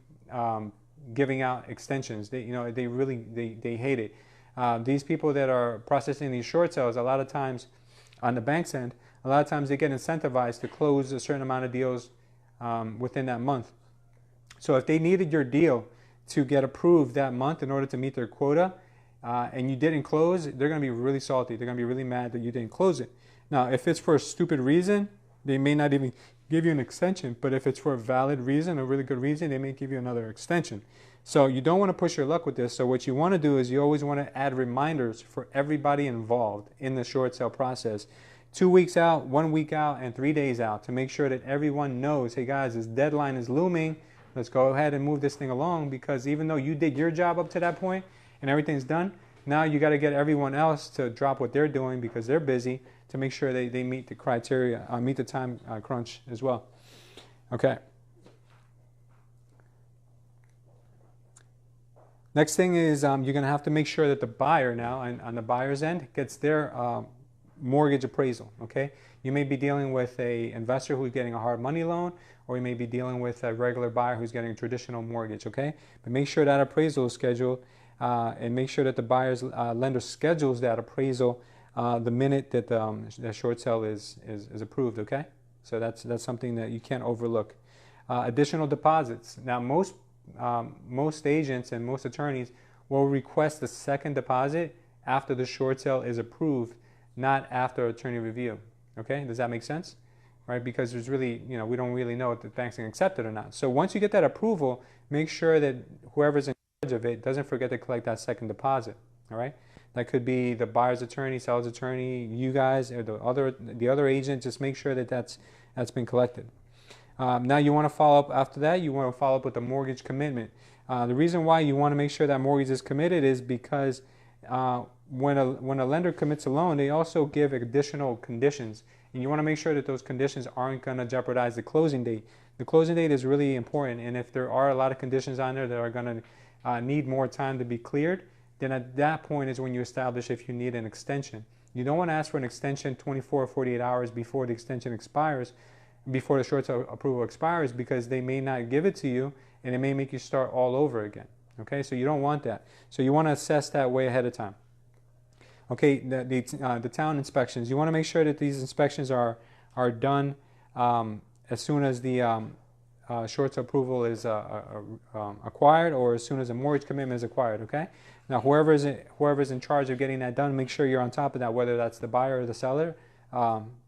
giving out extensions. They hate it. These people that are processing these short sales, a lot of times on the bank's end, a lot of times they get incentivized to close a certain amount of deals within that month. So if they needed your deal to get approved that month in order to meet their quota, and you didn't close, they're going to be really salty. They're going to be really mad that you didn't close it. Now, if it's for a stupid reason, they may not even give you an extension. But if it's for a valid reason, a really good reason, they may give you another extension. So you don't want to push your luck with this. So what you want to do is you always want to add reminders for everybody involved in the short sale process 2 weeks out, 1 week out, and 3 days out to make sure that everyone knows, hey guys, this deadline is looming. Let's go ahead and move this thing along, because even though you did your job up to that point and everything's done, now you got to get everyone else to drop what they're doing because they're busy to make sure they meet the criteria, meet the time crunch as well. Okay. Next thing is you're going to have to make sure that the buyer now, on the buyer's end, gets their mortgage appraisal. Okay, you may be dealing with a investor who's getting a hard money loan, or you may be dealing with a regular buyer who's getting a traditional mortgage. Okay, but make sure that appraisal is scheduled, and make sure that the buyer's lender schedules that appraisal the minute that the short sale is approved. Okay, so that's something that you can't overlook. Additional deposits. Now most agents and most attorneys will request a second deposit after the short sale is approved, not after attorney review. Okay, does that make sense? Right, because there's really, we don't really know if the bank's going to accept it or not. So once you get that approval, make sure that whoever's in charge of it doesn't forget to collect that second deposit. All right, that could be the buyer's attorney, seller's attorney, you guys, or the other agent. Just make sure that that's been collected. Now you want to follow up after that. You want to follow up with a mortgage commitment. The reason why you want to make sure that mortgage is committed is because when a lender commits a loan, they also give additional conditions, and you want to make sure that those conditions aren't going to jeopardize the closing date. The closing date is really important, and if there are a lot of conditions on there that are going to need more time to be cleared, then at that point is when you establish if you need an extension. You don't want to ask for an extension 24 or 48 hours before the extension expires, before the short sale approval expires, because they may not give it to you and it may make you start all over again. Okay, so you don't want that. So you want to assess that way ahead of time. Okay, the town inspections. You want to make sure that these inspections are done as soon as the short sale approval is acquired, or as soon as a mortgage commitment is acquired. Okay. Now whoever's in charge of getting that done, make sure you're on top of that, whether that's the buyer or the seller.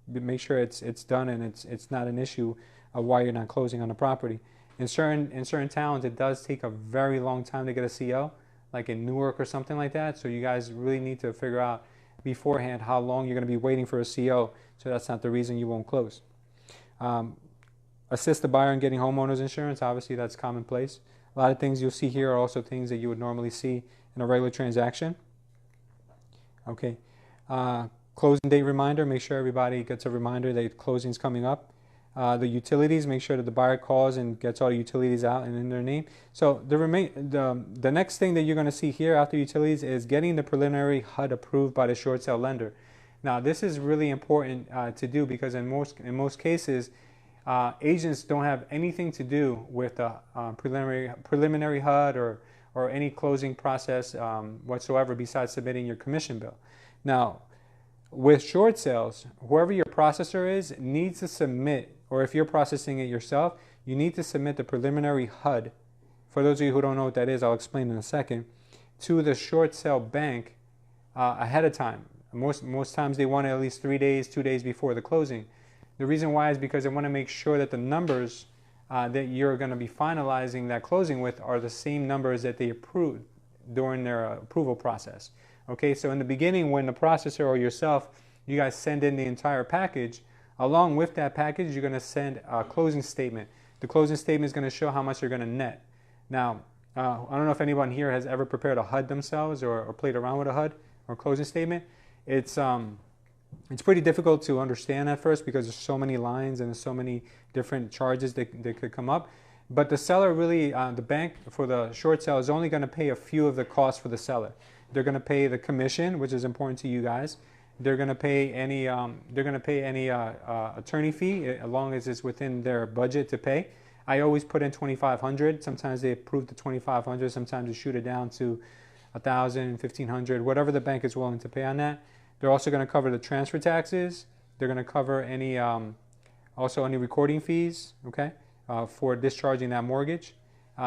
Make sure it's done and it's not an issue of why you're not closing on the property. In certain towns, it does take a very long time to get a CO, like in Newark or something like that. So you guys really need to figure out beforehand how long you're going to be waiting for a CO, so that's not the reason you won't close. Assist the buyer in getting homeowners insurance. Obviously, that's commonplace. A lot of things you'll see here are also things that you would normally see in a regular transaction. Okay. Closing date reminder, make sure everybody gets a reminder that closing is coming up. The utilities, make sure that the buyer calls and gets all the utilities out and in their name. So the next thing that you're going to see here after utilities is getting the preliminary HUD approved by the short sale lender. Now this is really important to do, because in most cases agents don't have anything to do with the preliminary HUD or any closing process whatsoever besides submitting your commission bill. Now with short sales, whoever your processor is needs to submit, or if you're processing it yourself, you need to submit the preliminary HUD. For those of you who don't know what that is, I'll explain in a second, to the short sale bank ahead of time. Most times they want it at least 3 days, 2 days before the closing. The reason why is because they want to make sure that the numbers that you're going to be finalizing that closing with are the same numbers that they approved during their approval process. Okay, so in the beginning, when the processor or yourself, you guys send in the entire package, along with that package, you're going to send a closing statement. The closing statement is going to show how much you're going to net. Now, I don't know if anyone here has ever prepared a HUD themselves or played around with a HUD or closing statement. It's pretty difficult to understand at first because there's so many lines and there's so many different charges that could come up. But the seller really, the bank for the short sale is only going to pay a few of the costs for the seller. They're going to pay the commission, which is important to you guys. They're going to pay any attorney fee, as long as it's within their budget to pay. I always put in $2,500. Sometimes they approve the $2,500. Sometimes they shoot it down to $1,000, $1,500, whatever the bank is willing to pay on that. They're also going to cover the transfer taxes. They're going to cover any also any recording fees, okay, for discharging that mortgage.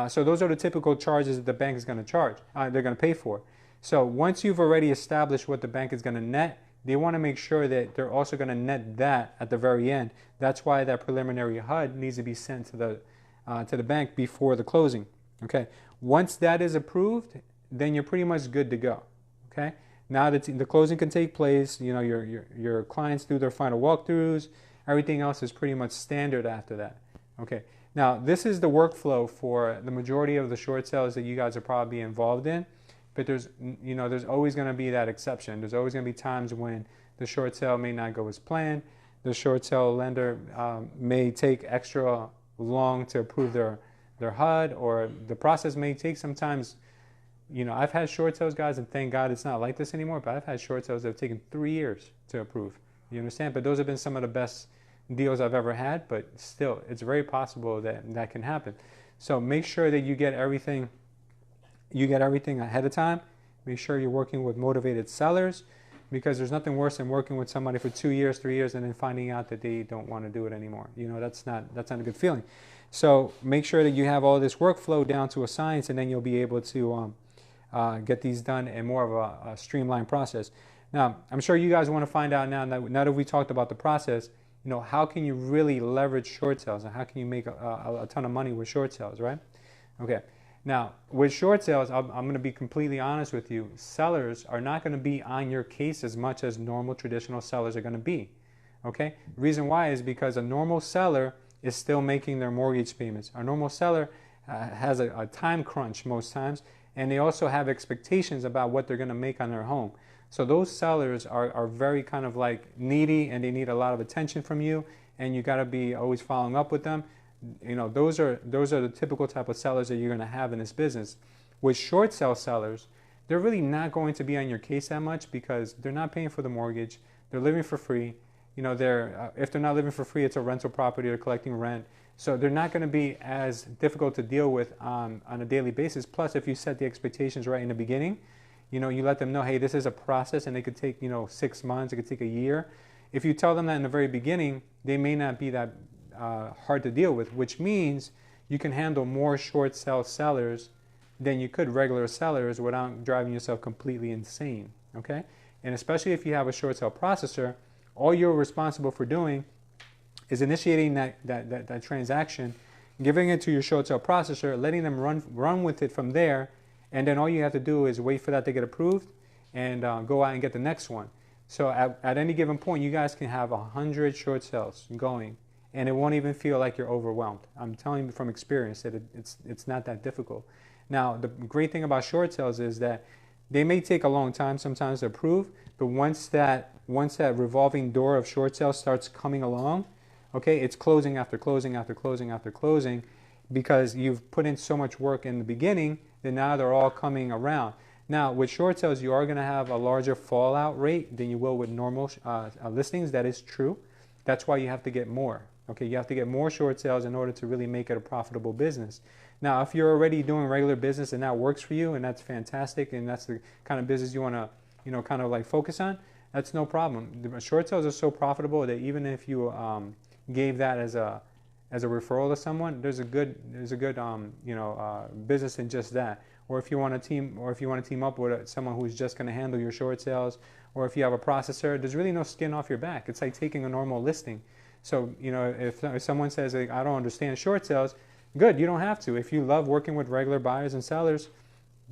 So those are the typical charges that the bank is going to charge. They're going to pay for. So once you've already established what the bank is going to net, they want to make sure that they're also going to net that at the very end. That's why that preliminary HUD needs to be sent to the bank before the closing. Okay. Once that is approved, then you're pretty much good to go. Okay. Now that the closing can take place, you know, your clients do their final walkthroughs. Everything else is pretty much standard after that. Okay. Now, this is the workflow for the majority of the short sales that you guys are probably involved in. But there's, you know, there's always going to be that exception. There's always going to be times when the short sale may not go as planned. The short sale lender may take extra long to approve their HUD, or the process may take sometimes. You know, I've had short sales, guys, and thank God it's not like this anymore, but I've had short sales that have taken 3 years to approve. You understand? But those have been some of the best deals I've ever had, but still, it's very possible that that can happen. So make sure that you get everything ahead of time. Make sure you're working with motivated sellers, because there's nothing worse than working with somebody for 2 years, 3 years, and then finding out that they don't want to do it anymore. You know, that's not a good feeling. So make sure that you have all this workflow down to a science, and then you'll be able to get these done in more of a streamlined process. Now, I'm sure you guys want to find out now that we talked about the process, you know, how can you really leverage short sales, and how can you make a ton of money with short sales, right? Okay. Now, with short sales, I'm going to be completely honest with you. Sellers are not going to be on your case as much as normal traditional sellers are going to be. Okay? The reason why is because a normal seller is still making their mortgage payments. A normal seller has a time crunch most times, and they also have expectations about what they're going to make on their home. So those sellers are very kind of like needy, and they need a lot of attention from you, and you got to be always following up with them. You know, those are the typical type of sellers that you're going to have in this business. With short sale sellers, they're really not going to be on your case that much, because they're not paying for the mortgage. They're living for free. You know, if they're not living for free, it's a rental property. They're collecting rent. So they're not going to be as difficult to deal with on a daily basis. Plus, if you set the expectations right in the beginning, you know, you let them know, hey, this is a process, and it could take, you know, 6 months. It could take a year. If you tell them that in the very beginning, they may not be that hard to deal with, which means you can handle more short sale sellers than you could regular sellers without driving yourself completely insane. Okay? And especially if you have a short sale processor, all you're responsible for doing is initiating that transaction, giving it to your short sale processor, letting them run with it from there, and then all you have to do is wait for that to get approved and go out and get the next one. So at any given point, you guys can have 100 short sales going, and it won't even feel like you're overwhelmed. I'm telling you from experience that it's not that difficult. Now, the great thing about short sales is that they may take a long time sometimes to approve, but once that revolving door of short sales starts coming along, okay, it's closing after closing after closing after closing, because you've put in so much work in the beginning that now they're all coming around. Now, with short sales, you are going to have a larger fallout rate than you will with normal listings. That is true. That's why you have to get more. Okay, you have to get more short sales in order to really make it a profitable business. Now, if you're already doing regular business and that works for you, and that's fantastic, and that's the kind of business you want to, you know, kind of like focus on, that's no problem. The short sales are so profitable that even if you gave that as a referral to someone, there's a good business in just that. Or if you want to team up with someone who's just going to handle your short sales, or if you have a processor, there's really no skin off your back. It's like taking a normal listing. So, you know, if someone says, like, I don't understand short sales, good, you don't have to. If you love working with regular buyers and sellers,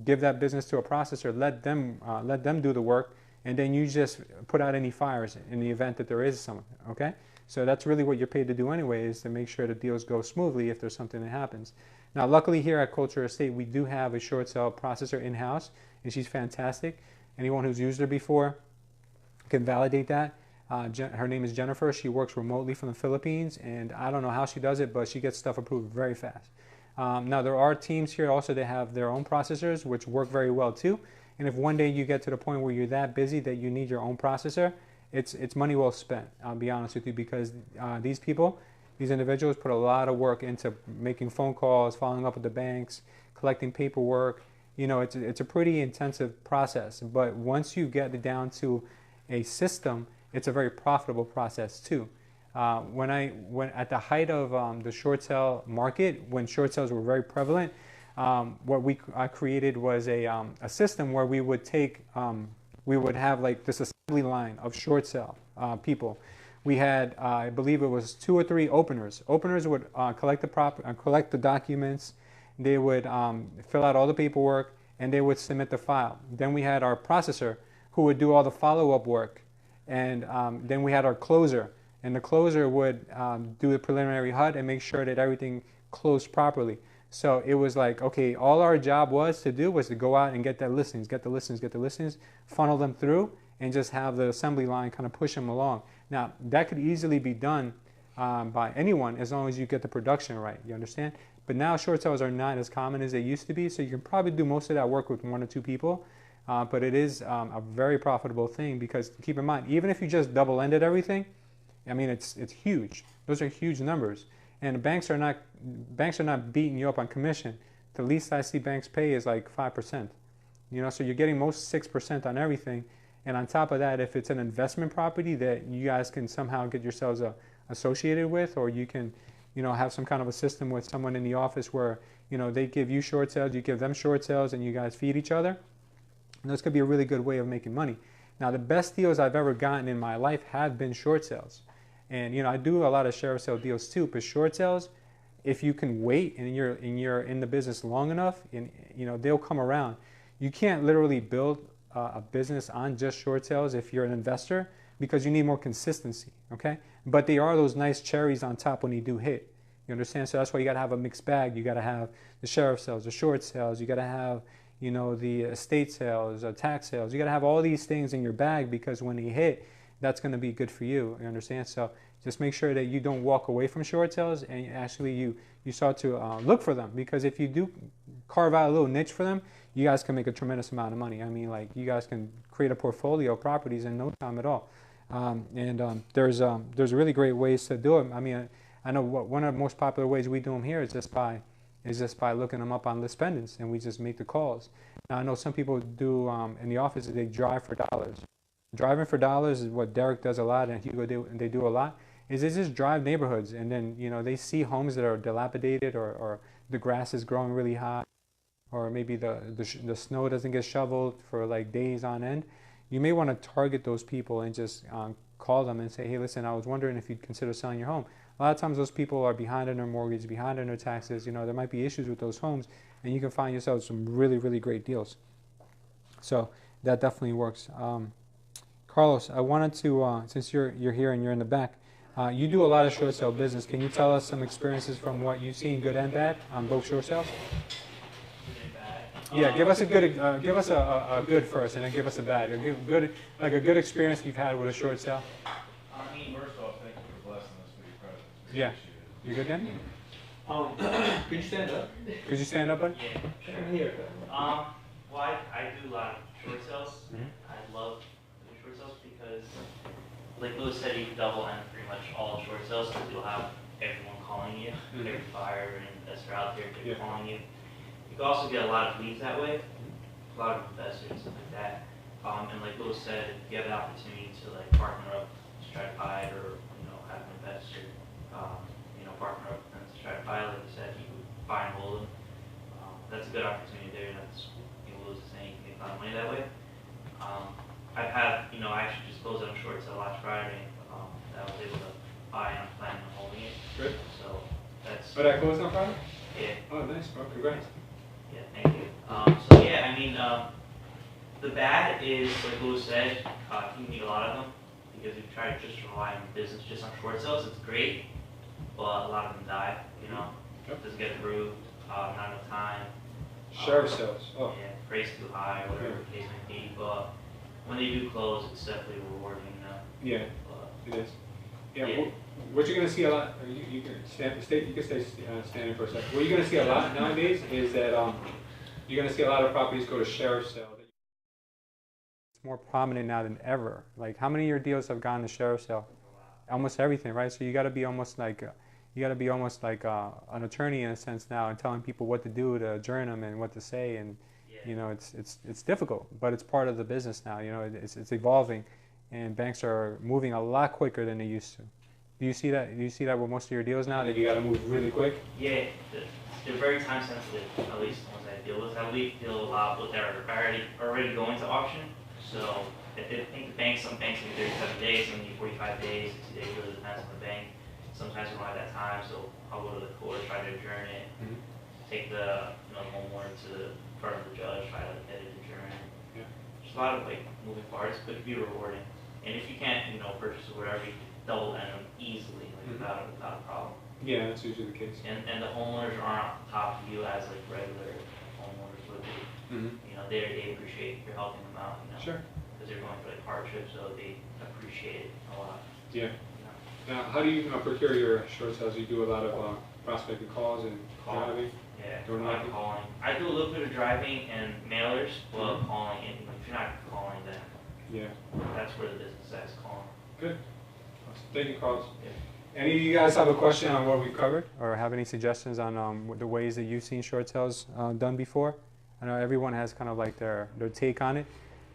give that business to a processor, let them do the work, and then you just put out any fires in the event that there is someone, okay? So that's really what you're paid to do anyway, is to make sure the deals go smoothly if there's something that happens. Now, luckily here at Culture Estate, we do have a short sale processor in-house, and she's fantastic. Anyone who's used her before can validate that. Her name is Jennifer. She works remotely from the Philippines, and I don't know how she does it, but she gets stuff approved very fast. Now, there are teams here also that have their own processors, which work very well too. And if one day you get to the point where you're that busy that you need your own processor, it's money well spent, I'll be honest with you, because these individuals put a lot of work into making phone calls, following up with the banks, collecting paperwork. You know, it's a pretty intensive process, but once you get it down to a system, it's a very profitable process too. When at the height of the short sale market, when short sales were very prevalent, what I created was a system where we would have like this assembly line of short sale people. We had, I believe it was 2 or 3 openers. Openers would collect the documents. They would fill out all the paperwork, and they would submit the file. Then we had our processor, who would do all the follow-up work. And then we had our closer. And the closer would do the preliminary HUD and make sure that everything closed properly. So it was like, okay, all our job was to do was to go out and get that listings, get the listings, funnel them through, and just have the assembly line kind of push them along. Now, that could easily be done by anyone as long as you get the production right, you understand? But now short sales are not as common as they used to be, so you can probably do most of that work with 1 or 2 people. But it is a very profitable thing because keep in mind, even if you just double-ended everything, I mean, it's huge. Those are huge numbers. And banks are not beating you up on commission. The least I see banks pay is like 5%. You know, so you're getting most 6% on everything. And on top of that, if it's an investment property that you guys can somehow get yourselves associated with, or you can, you know, have some kind of a system with someone in the office where, you know, they give you short sales, you give them short sales, and you guys feed each other. And this could be a really good way of making money. Now, the best deals I've ever gotten in my life have been short sales. And, you know, I do a lot of sheriff sale deals too, but short sales, if you can wait and you're in the business long enough, and, you know, they'll come around. You can't literally build a business on just short sales if you're an investor because you need more consistency, okay? But they are those nice cherries on top when you do hit. You understand? So that's why you got to have a mixed bag. You got to have the sheriff sales, the short sales. You got to have, you know, the estate sales, tax sales. You got to have all these things in your bag because when they hit, that's going to be good for you. You understand? So just make sure that you don't walk away from short sales and actually you start to look for them, because if you do carve out a little niche for them, you guys can make a tremendous amount of money. I mean, like, you guys can create a portfolio of properties in no time at all. There's really great ways to do it. I mean, I know one of the most popular ways we do them here is just by looking them up on list pendants, and we just make the calls. Now, I know some people do in the office, they drive for dollars. Driving for dollars is what Derek does a lot, and Hugo they do a lot. Is they just drive neighborhoods, and then, you know, they see homes that are dilapidated, or the grass is growing really high, or maybe the snow doesn't get shoveled for like days on end. You may want to target those people and just call them and say, hey, listen, I was wondering if you'd consider selling your home. A lot of times those people are behind on their mortgage, behind on their taxes. You know, there might be issues with those homes, and you can find yourself some really, really great deals. So that definitely works. Carlos, I wanted to, since you're here and you're in the back, you do a lot of short sale business. Can you tell us some experiences from what you've seen, good and bad, on both short sales? Yeah, give us a good, good first, and then give us a bad. A good experience you've had with a short sale. I mean, first off, thank you for blessing us with your presence. We Yeah. appreciate it. You good, Danny? Could you stand up? Could you stand up, bud? Yeah. Sure. Here. Well, I do a lot of short sales. Mhm. I love doing short sales because, like Louis said, you can double end pretty much all short sales because you'll have everyone calling you, every buyer and investor out there Yeah. calling you. You can also get a lot of leads that way, a lot of investors and stuff like that. And like Louis said, if you have the opportunity to like partner up to try to buy it, or, you know, have an investor, you know, partner up with them to try to buy it, like you said, you would buy and hold them. That's a good opportunity there, and that's, you know, Louis is saying, you can make a lot of money that way. I've had, you know, I actually just closed on a short sale last Friday, that I was able to buy, and I'm planning on holding it. Good. So that's, But I closed on Friday? yeah. Oh, nice, bro. Congrats. Yeah, thank you. So yeah, I mean, the bad is, like Louis said, you need a lot of them, because if you try to just rely on business just on short sales, it's great, but a lot of them die, you know? Yep. Doesn't get approved, not enough time. Sheriff sales. Oh. Yeah, price too high, whatever the case may be, but when they do close, it's definitely rewarding, you know? Yeah, But, it is. Yeah, Yeah. what you're going to see a lot, you can stay standing for a second. What you're going to see a lot nowadays is that you're going to see a lot of properties go to sheriff sale. It's more prominent now than ever. Like, how many of your deals have gone to sheriff sale? Almost everything, right? So you got to be almost like an attorney in a sense now, and telling people what to do to adjourn them and what to say, and you know, it's difficult, but it's part of the business now. You know, it's evolving, and banks are moving a lot quicker than they used to. Do you see that? Do you see that with most of your deals now, that you got to move really quick? yeah, they're very time sensitive, at least the ones I deal with. I deal a lot with that are already going to auction. So I think some banks need 37 days, some need 45 days, 60 days, really depends on the bank. Sometimes we don't have that time, so I'll go to the court, try to adjourn it, take the homeowner to the front of the judge, try to get it adjourned. Yeah. there's a lot of like moving parts, but it could be rewarding. And if you can't, you know, purchase or whatever, you can double end them easily, like without a problem. Yeah, that's usually the case. And the homeowners aren't on top of you as like regular homeowners would be. You know, they appreciate you're helping them out, you know. Sure. Because they're going through like hardship, so they appreciate it a lot. Yeah. You know. Now, how do you procure your short sales? You do a lot of prospecting calls and driving? Yeah, Door a lot of knocking? calling. I do a little bit of driving and mailers, well, calling. And if you're not calling, then Yeah. that's where the business is calling. Good. Awesome. Thank you, Carlos. Yeah. Any of you guys have a question on what we covered, or have any suggestions on the ways that you've seen short sales done before? I know everyone has kind of like their take on it,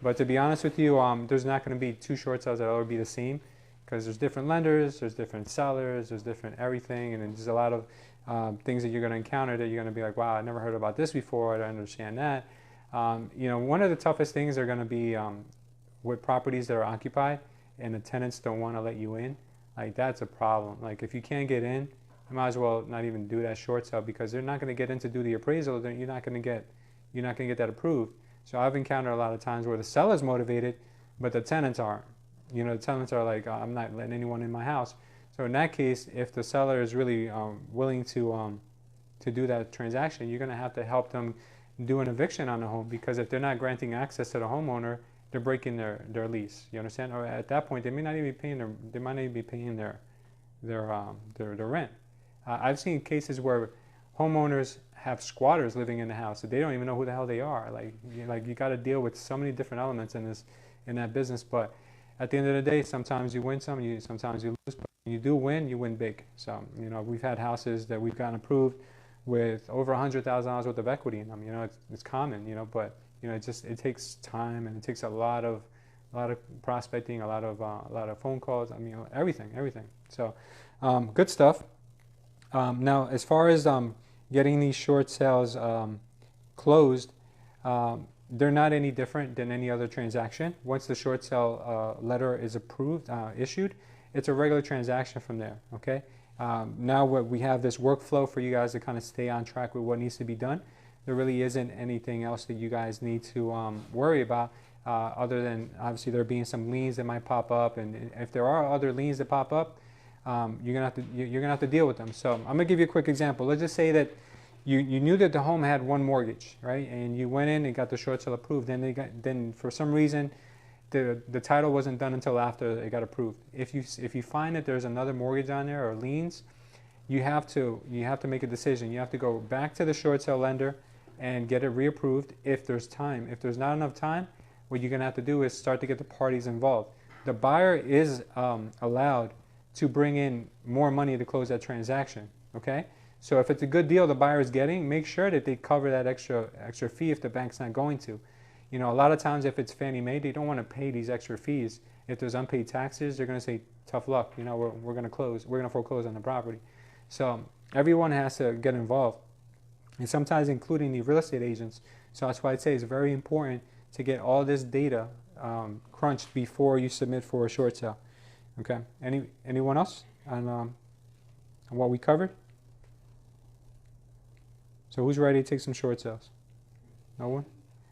but to be honest with you, there's not going to be two short sales that will be the same, because there's different lenders, there's different sellers, there's different everything, and then there's a lot of things that you're going to encounter that you're going to be like, wow, I never heard about this before, I don't understand that. You know, one of the toughest things are going to be with properties that are occupied and the tenants don't want to let you in. Like, that's a problem. Like, if you can't get in, you might as well not even do that short sale, because they're not going to get in to do the appraisal. Then you're not going to get that approved. So I've encountered a lot of times where the seller's motivated, but the tenants aren't. You know, the tenants are like, I'm not letting anyone in my house. So in that case, if the seller is really willing to do that transaction, you're going to have to help them do an eviction on the home, because if they're not granting access to the homeowner, they're breaking their lease. You understand? Or at that point, they may not even be paying their rent. I've seen cases where homeowners have squatters living in the house, so they don't even know who the hell they are. Like you got to deal with so many different elements in that business. But at the end of the day, sometimes you win some, sometimes you lose. But when you win big. So, you know, we've had houses that we've gotten approved with over $100,000 worth of equity in them. You know, it's common. You know, but you know, it takes time, and it takes a lot of prospecting, a lot of phone calls. I mean, you know, everything. So, good stuff. Now, as far as getting these short sales closed, they're not any different than any other transaction. Once the short sale letter is issued, it's a regular transaction from there. Okay. Now we have this workflow for you guys to kind of stay on track with what needs to be done. There really isn't anything else that you guys need to worry about, other than obviously there being some liens that might pop up, and if there are other liens that pop up, you're gonna have to deal with them. So I'm gonna give you a quick example. Let's just say that you knew that the home had one mortgage, right? And you went in and got the short sale approved. Then for some reason the title wasn't done until after it got approved. If you find that there's another mortgage on there or liens, you have to make a decision. You have to go back to the short sale lender and get it reapproved if there's time. If there's not enough time, what you're gonna have to do is start to get the parties involved. The buyer is allowed to bring in more money to close that transaction. Okay, so if it's a good deal the buyer is getting, make sure that they cover that extra fee if the bank's not going to. You know, a lot of times if it's Fannie Mae, they don't want to pay these extra fees. If there's unpaid taxes, they're going to say, tough luck. You know, we're going to foreclose on the property. So everyone has to get involved, and sometimes including the real estate agents. So that's why I'd say it's very important to get all this data crunched before you submit for a short sale. Okay. Anyone else on what we covered? So who's ready to take some short sales? No one?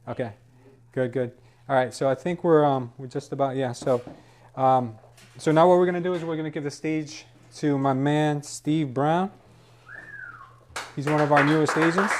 Okay. Good. All right. So I think we're just about, yeah. So so now what we're gonna do is we're gonna give the stage to my man Steve Brown. He's one of our newest agents.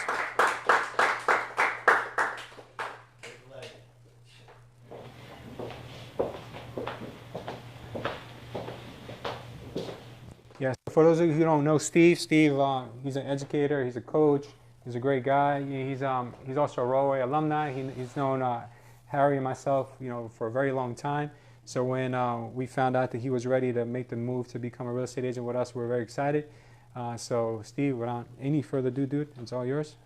Yeah, so for those of you who don't know Steve, he's an educator, he's a coach, he's a great guy. He's also a Rollway alumni. He's known Harry and myself, you know, for a very long time. So when we found out that he was ready to make the move to become a real estate agent with us, we're very excited. So Steve, without any further ado, dude, it's all yours.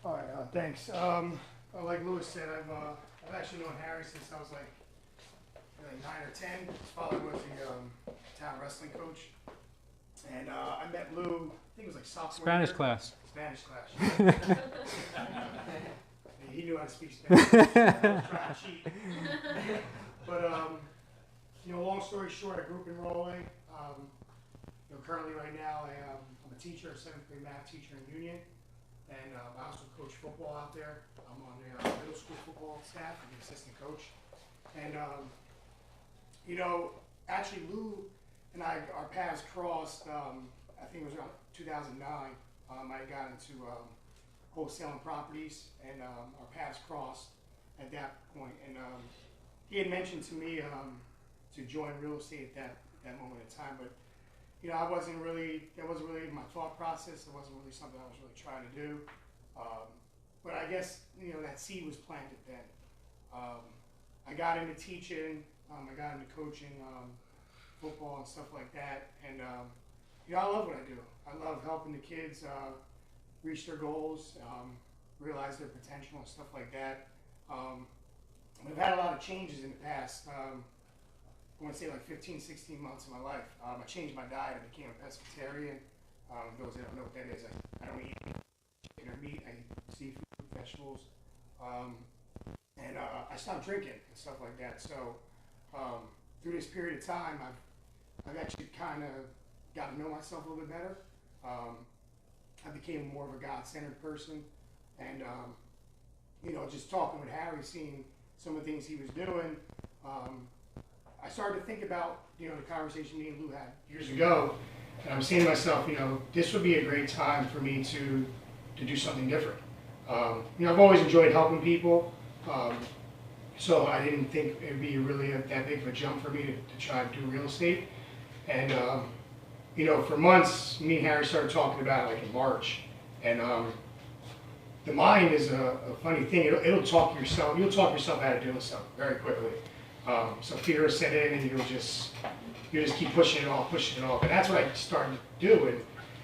All right, thanks. Like Louis said, I've actually known Harry since I was like 9 or 10. His father was the town wrestling coach. And I met Lou, I think it was like sophomore Spanish year. class. Spanish class. He knew how to speak Spanish. I was trying to cheat. But, you know, long story short, I grew up in Rollway. You know, currently right now I'm a teacher, a 7th grade math teacher in Union. And I also coach football out there. I'm on the middle school football staff. I'm the assistant coach. And you know, actually Lou and I, our paths crossed. I think it was around 2009. I got into wholesaling properties, and our paths crossed at that point. And he had mentioned to me to join real estate at that moment in time, but you know, that wasn't really my thought process. It wasn't really something I was really trying to do. But I guess, you know, that seed was planted then. I got into teaching, I got into coaching, football and stuff like that. And, you know, I love what I do. I love helping the kids reach their goals, realize their potential and stuff like that. I've had a lot of changes in the past. I want to say like 15, 16 months of my life. I changed my diet. I became a pescatarian. Those that don't know what that is, I don't eat chicken or meat. I eat seafood, vegetables. And I stopped drinking and stuff like that. So through this period of time, I've actually kind of got to know myself a little bit better. I became more of a God-centered person. And, you know, just talking with Harry, seeing some of the things he was doing, I started to think about, you know, the conversation me and Lou had years ago. And I'm saying to myself, you know, this would be a great time for me to do something different. You know, I've always enjoyed helping people. So I didn't think it'd be really that big of a jump for me to try to do real estate. And, you know, for months, me and Harry started talking about it like in March. And the mind is a funny thing. It'll talk yourself. You'll talk yourself out of doing something very quickly. So fear will set in, and you'll just keep pushing it off. And that's what I started to do.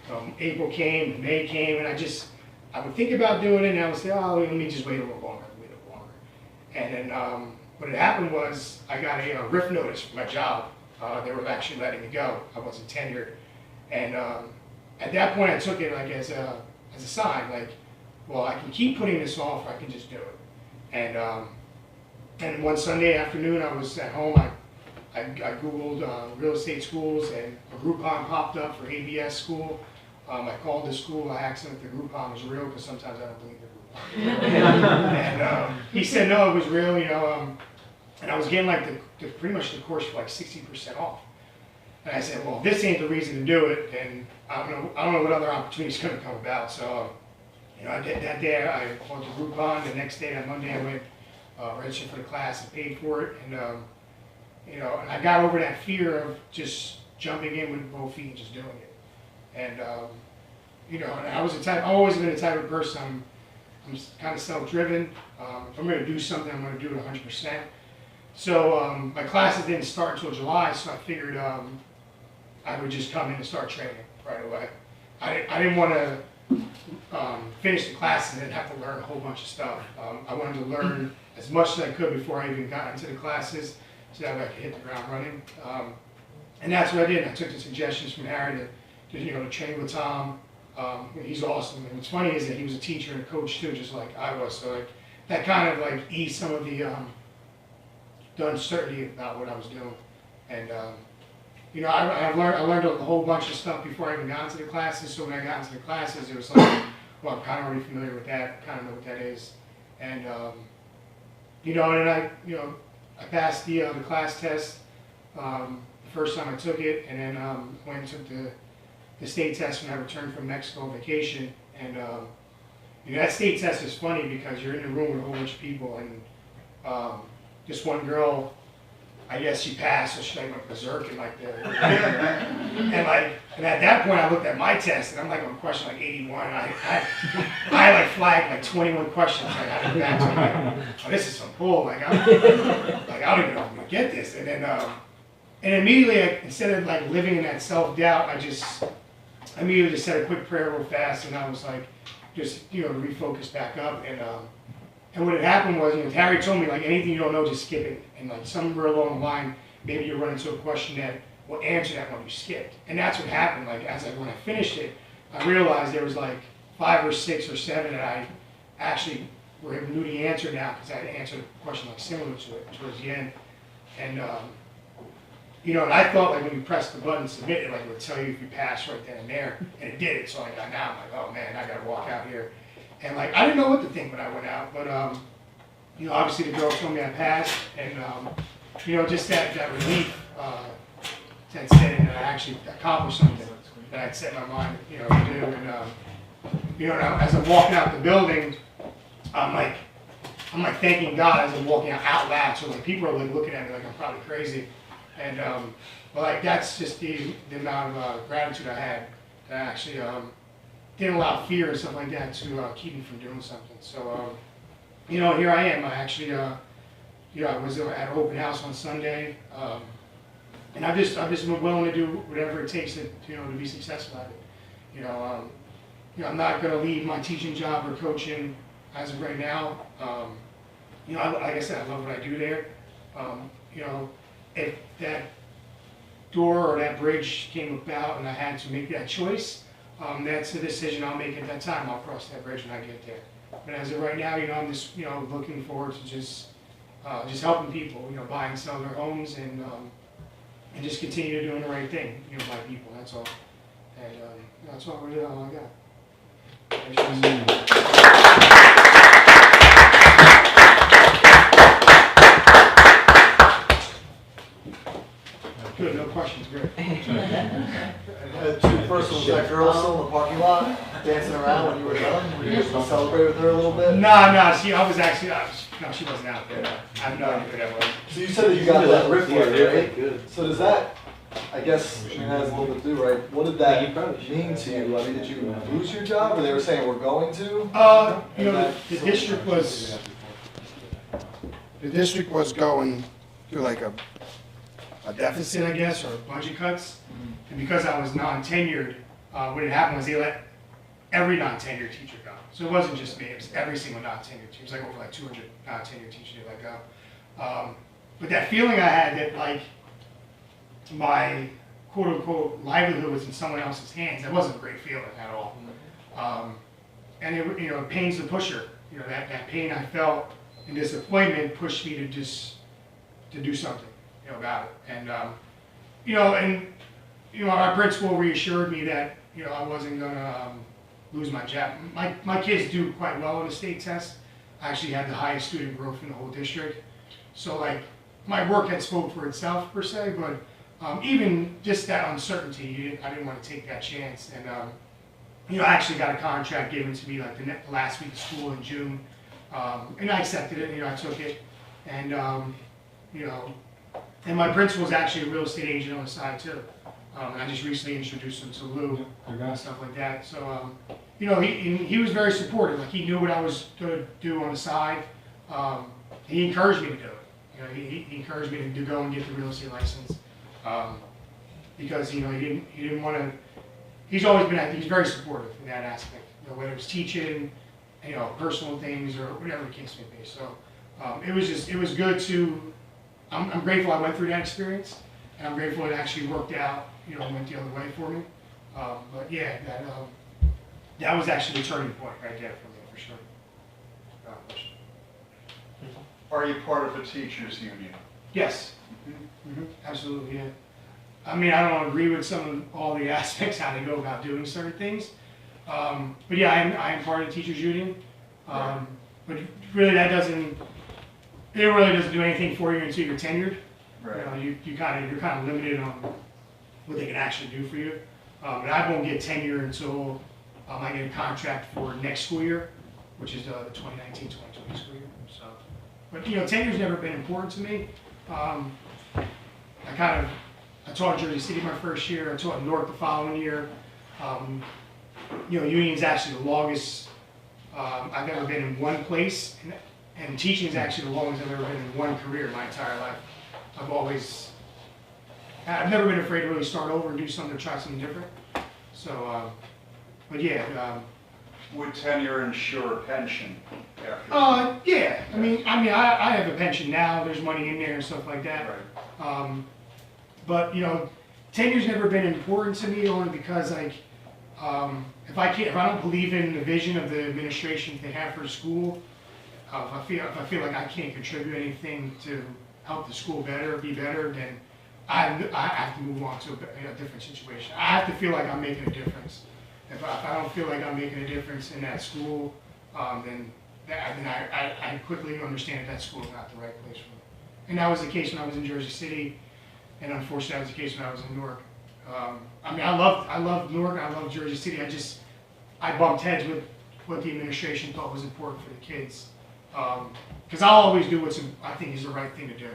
And April came, and May came, and I would think about doing it, and I would say, oh, let me just wait a little longer. And then what had happened was I got a RIF notice for my job. They were actually letting me go. I wasn't tenured. And at that point, I took it like as a sign, like, well, I can keep putting this off, or I can just do it. And one Sunday afternoon, I was at home. I Googled real estate schools, and a Groupon popped up for ABS school. I called the school. I asked him if the Groupon was real, because sometimes I don't believe the Groupon. And he said no, it was real, you know. And I was getting like pretty much the course for like 60% off. And I said, well, if this ain't the reason to do it, then I don't know what other opportunities going to come about. So, you know, I did that day. I bought the Groupon. The next day, on Monday, I went registered for the class and paid for it. And you know, and I got over that fear of just jumping in with both feet and just doing it. And you know, and I've always been the type of person. I'm kind of self-driven. If I'm going to do something, I'm going to do it 100%. So my classes didn't start until July, so I figured I would just come in and start training right away. I didn't want to finish the classes and have to learn a whole bunch of stuff. I wanted to learn as much as I could before I even got into the classes, so that way I could hit the ground running. And that's what I did. I took the suggestions from Harry to train with Tom. He's awesome. And what's funny is that he was a teacher and a coach too, just like I was. So like that kind of like eased some of the uncertainty about what I was doing. And you know, I learned a whole bunch of stuff before I even got into the classes. So when I got into the classes, it was like, well, I'm kind of already familiar with that. Kind of know what that is. And you know, and I passed the class test the first time I took it, and then went and took the state test when I returned from Mexico on vacation. And you know, that state test is funny because you're in the room with a whole bunch of people, and this one girl, I guess she passed, so she like went berserk and like and at that point I looked at my test and I'm like on question like 81. I like flagged like 21 questions. Like, I looked back to it, like, oh, this is some bull. Like I don't even know if I'm gonna get this. And then and immediately, instead of like living in that self-doubt, I immediately just said a quick prayer real fast, and I was like, just, you know, refocus back up. And what had happened was, you know, Harry told me, like, anything you don't know, just skip it. And like somewhere along the line, maybe you run into a question that will answer that one you skipped. And that's what happened. Like, when I finished it, I realized there was like 5 or 6 or 7 that I actually knew the answer now, because I had answered a question like similar to it towards the end. And you know, and I thought like when you press the button submit, it like would tell you if you passed right then and there, and it did it. So like now I'm like, oh man, I gotta walk out here, and like I didn't know what to think when I went out, but obviously the girl told me I passed, and just that relief that said that I actually accomplished something that I'd set my mind, to do. And as I'm walking out the building, I'm like thanking God as I'm walking out loud. So like people are like looking at me like I'm probably crazy, and but like that's just the amount of gratitude I had that actually didn't allow fear and stuff like that to keep me from doing something. So here I am. I actually I was at an open house on Sunday, and I've just been willing to do whatever it takes to be successful at it. I'm not going to leave my teaching job or coaching as of right now. Like I said, I love what I do there. If that door or that bridge came about and I had to make that choice, that's a decision I'll make at that time. I'll cross that bridge when I get there. But as of right now, I'm just looking forward to just helping people, buy and sell their homes and just continue doing the right thing, by people. That's all. And that's all really all I got. Good, no questions, great. First, was that girl still in the parking lot, dancing around when you were done? Were you able to celebrate with her a little bit? No, she wasn't out there. I have no idea who that was. So you said that you got that riff right? Good. So does that, I guess, that has a little bit to do, right? What did that mean to you? I mean, did you lose your job, or they were saying we're going to? The district was going through like a deficit, I guess, or budget cuts. And because I was non-tenured, what had happened was they let every non-tenured teacher go. So it wasn't just me, it was every single non-tenured teacher. It was like over 200 non-tenured teachers they let go. But that feeling I had that like my quote-unquote livelihood was in someone else's hands, that wasn't a great feeling at all. And it pains the pusher. That pain I felt and disappointment pushed me to do something about it. And our principal reassured me that I wasn't gonna lose my job. My kids do quite well on the state test. I actually had the highest student growth in the whole district. So like my work had spoke for itself per se, but even just that uncertainty, I didn't want to take that chance. And I actually got a contract given to me like the last week of school in June, and I accepted it. I took it, and and my principal is actually a real estate agent on the side too. And I just recently introduced him to Lou and stuff like that. So, he was very supportive. Like he knew what I was going to do on the side. He encouraged me to do it. He encouraged me to go and get the real estate license because he didn't want to. He's always been. He's very supportive in that aspect. Whether it's teaching, personal things or whatever the case may be. So, it was good to. I'm grateful I went through that experience, and I'm grateful it actually worked out, went the other way for me. But yeah, that was actually the turning point right there for me, for sure. Are you part of a teachers union? Yes, absolutely, yeah. I mean, I don't agree with all the aspects how they go about doing certain things, but yeah, I am part of the teachers union. But really, it really doesn't do anything for you until you're tenured. Right. You're kind of limited on what they can actually do for you. But I won't get tenure until I get a contract for next school year, which is the 2019-2020 school year. So, but tenure's never been important to me. I taught Jersey City my first year. I taught North the following year. Union's actually the longest I've ever been in one place. And teaching is actually the longest I've ever been in one career my entire life. I've never been afraid to really start over and do something, to try something different. So, but yeah. Would tenure ensure a pension after? Yeah. I mean, I have a pension now. There's money in there and stuff like that. Right. But tenure's never been important to me, only because like, if I don't believe in the vision of the administration they have for the school. If I feel like I can't contribute anything to help the school be better, then I have to move on to a different situation. I have to feel like I'm making a difference. If I don't feel like I'm making a difference in that school, then I quickly understand that school is not the right place for me. And that was the case when I was in Jersey City, and unfortunately that was the case when I was in Newark. I mean, I loved Newark, I loved Jersey City. I bumped heads with what the administration thought was important for the kids. Because I'll always do I think is the right thing to do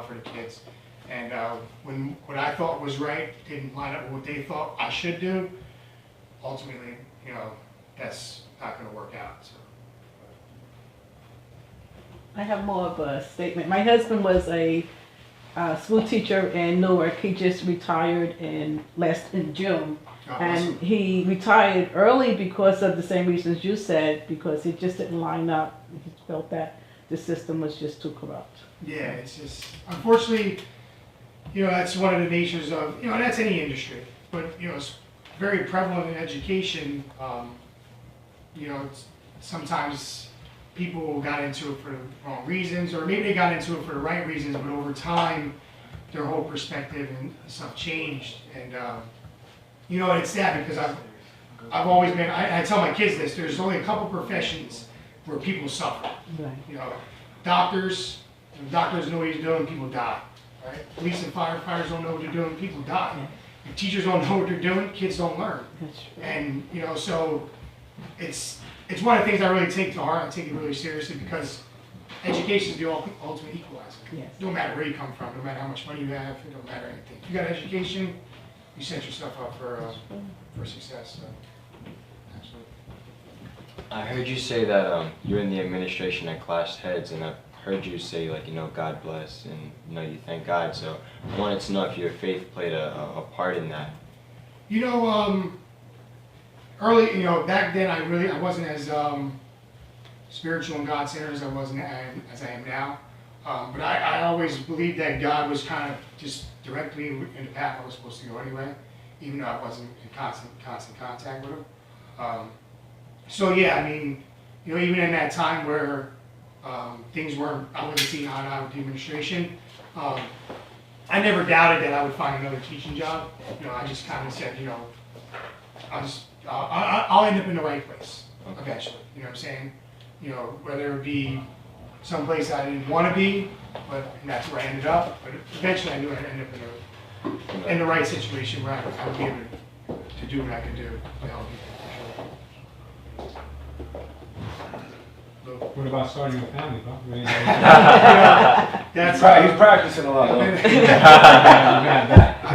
for the kids. And when what I thought was right didn't line up with what they thought I should do, ultimately, you know, that's not going to work out. So. I have more of a statement. My husband was a school teacher in Newark. He just retired in June. And he retired early because of the same reasons you said, because it just didn't line up. He felt that the system was just too corrupt. Yeah, it's just, unfortunately, you know, that's one of the natures of, you know, that's any industry, but, you know, it's very prevalent in education. You know, sometimes people got into it for the wrong reasons, or maybe they got into it for the right reasons, but over time, their whole perspective and stuff changed. And, you know, it's sad because I've always been, I tell my kids this, there's only a couple professions where people suffer. Right. You know, doctors know what he's doing, people die. Right? Police and firefighters don't know what they're doing, people die. Yeah. If teachers don't know what they're doing, kids don't learn. That's true. And, you know, so it's one of the things I really take to heart. I take it really seriously because education is the ultimate equalizer. Yes. No matter where you come from, no matter how much money you have, it don't matter anything. If you got education, you set yourself up for success. So, absolutely. I heard you say that you're in the administration at class heads, and I've heard you say, like, you know, God bless, and, you know, you thank God. So I wanted to know if your faith played a part in that. You know, early, you know, back then I wasn't as spiritual and God-centered as I am now. But I always believed that God was kind of just directly in the path I was supposed to go anyway, even though I wasn't in constant contact with Him. So yeah, I mean, you know, even in that time where things weren't, I wasn't seeing eye to eye with the administration, I never doubted that I would find another teaching job. You know, I just kind of said, you know, I'll end up in the right place eventually. You know what I'm saying? You know, whether it be someplace I didn't want to be, and that's where I ended up. But eventually, I knew I'd end up in the right situation where I would be able to do what I could do to help people. What about starting a family, Bob? He's practicing a lot. I've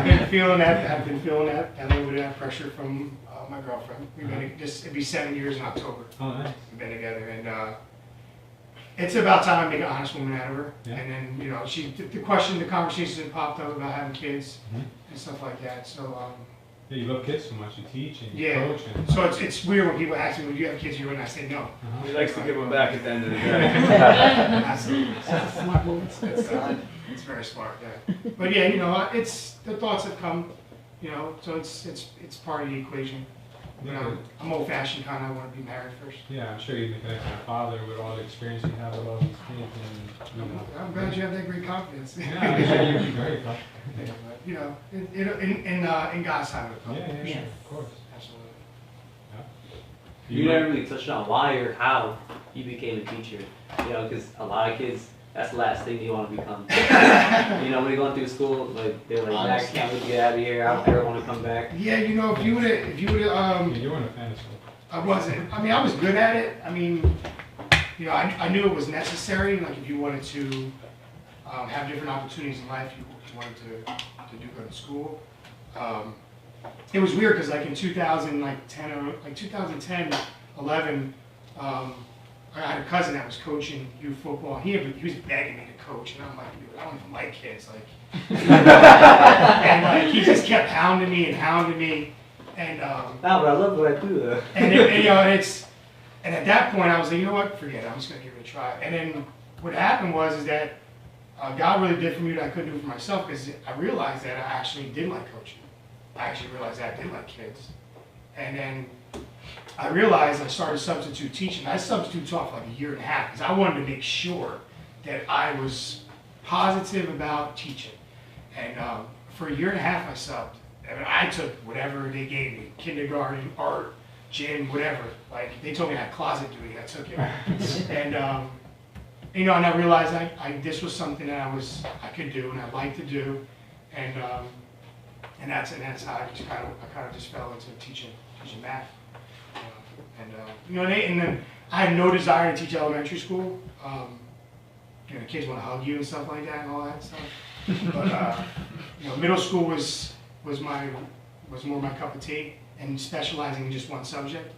been feeling that. I've been feeling that. A little bit of that pressure from my girlfriend. We've been it'd be 7 years in October. Oh, nice. We've been together, and it's about time I make an honest woman out of her. Yeah. And then, you know, the conversations that popped up about having kids and stuff like that. So. Yeah, you love kids so much. You teach and you Yeah. coach. And So it's weird when people ask me, "Would you have kids here?" And I say no. He likes to give them back at the end of the day. Absolutely. That's a smart move. It's very smart, yeah. But yeah, you know, it's the thoughts have come, you know, so it's part of the equation. You know, I'm old-fashioned kind of. I want to be married first. Yeah, I'm sure you'd make an excellent father with all the experience you have with all these kids. And, you know. I'm glad you have that great confidence. Yeah, I'm sure you'd be very confident. Yeah, but, you know, in God's time it will come. Yeah, Yes. of course. Absolutely. You never really touched on why or how you became a teacher. You know, because a lot of kids, that's the last thing you want to become. You know, when you're going through school, like they're like, Max, can't wait to get out of here. I don't ever want to come back. Yeah, you know, if you would have, You weren't a fan of school. I wasn't. I mean, I was good at it. I mean, you know, I knew it was necessary. Like, if you wanted to have different opportunities in life, you wanted to do good in school. It was weird because, like, in 2010, 11, I had a cousin that was coaching youth football. He was begging me to coach, and I'm like, dude, I don't even like kids. Like, and like, he just kept hounding me, and No, but I love what I do though. and you know, and at that point, I was like, you know what, forget it. I'm just gonna give it a try. And then what happened is that God really did for me what I couldn't do for myself, because I realized that I actually did like coaching. I actually realized that I did like kids, and then I realized I started substitute teaching. I substitute taught for like a year and a half because I wanted to make sure that I was positive about teaching. And for a year and a half, I subbed. I mean, I took whatever they gave me: kindergarten, art, gym, whatever. Like, they told me I had closet duty, I took it. And, you know, and I realized this was something that I could do and I like to do. And that's how I kind of just fell into teaching math. You know, and then I had no desire to teach elementary school. You know, kids want to hug you and stuff like that and all that stuff. But you know, middle school was more my cup of tea, and specializing in just one subject.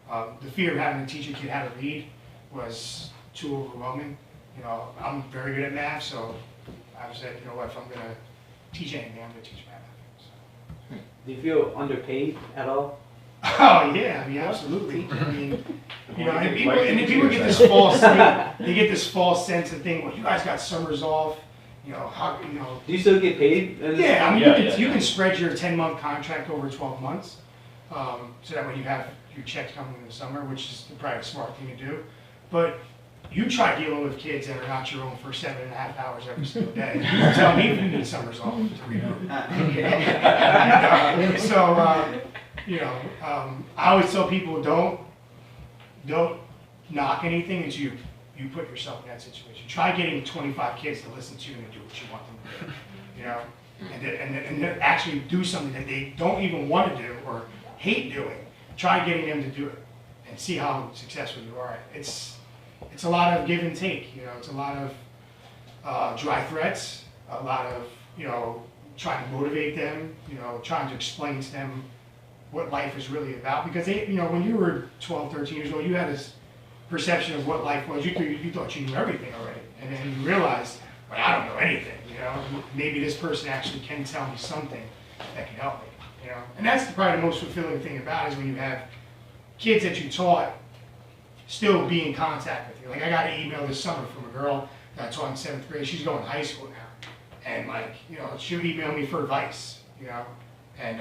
The fear of having to teach a kid how to read was too overwhelming. You know, I'm very good at math, so I said, you know what, if I'm gonna teach anything, I'm gonna teach math. So. Do you feel underpaid at all? Oh yeah, I mean absolutely. I mean, you know, and people get this false they get this false sense of thinking, well, you guys got summers off. You know, how, you know. Do you still get paid? Yeah, I mean, you can spread your 10-month contract over 12 months, so that way you have your checks coming in the summer, which is probably a smart thing to do. But you try dealing with kids that are not your own for 7.5 hours every single day. You tell me if you need summers off to regroup. You know, I always tell people don't knock anything until you put yourself in that situation. Try getting 25 kids to listen to you and do what you want them to do. You know, and then actually do something that they don't even want to do or hate doing. Try getting them to do it and see how successful you are. It's a lot of give and take. You know, it's a lot of dry threats, a lot of, you know, trying to motivate them. You know, trying to explain to them what life is really about, because they, you know, when you were 12, 13 years old, you had this perception of what life was. You thought you knew everything already, and then you realized, well, I don't know anything. You know, maybe this person actually can tell me something that can help me. You know, and that's probably the most fulfilling thing about it, is when you have kids that you taught still be in contact with you. Like, I got an email this summer from a girl that I taught in 7th grade. She's going to high school now, and like, you know, she'll email me for advice. You know, and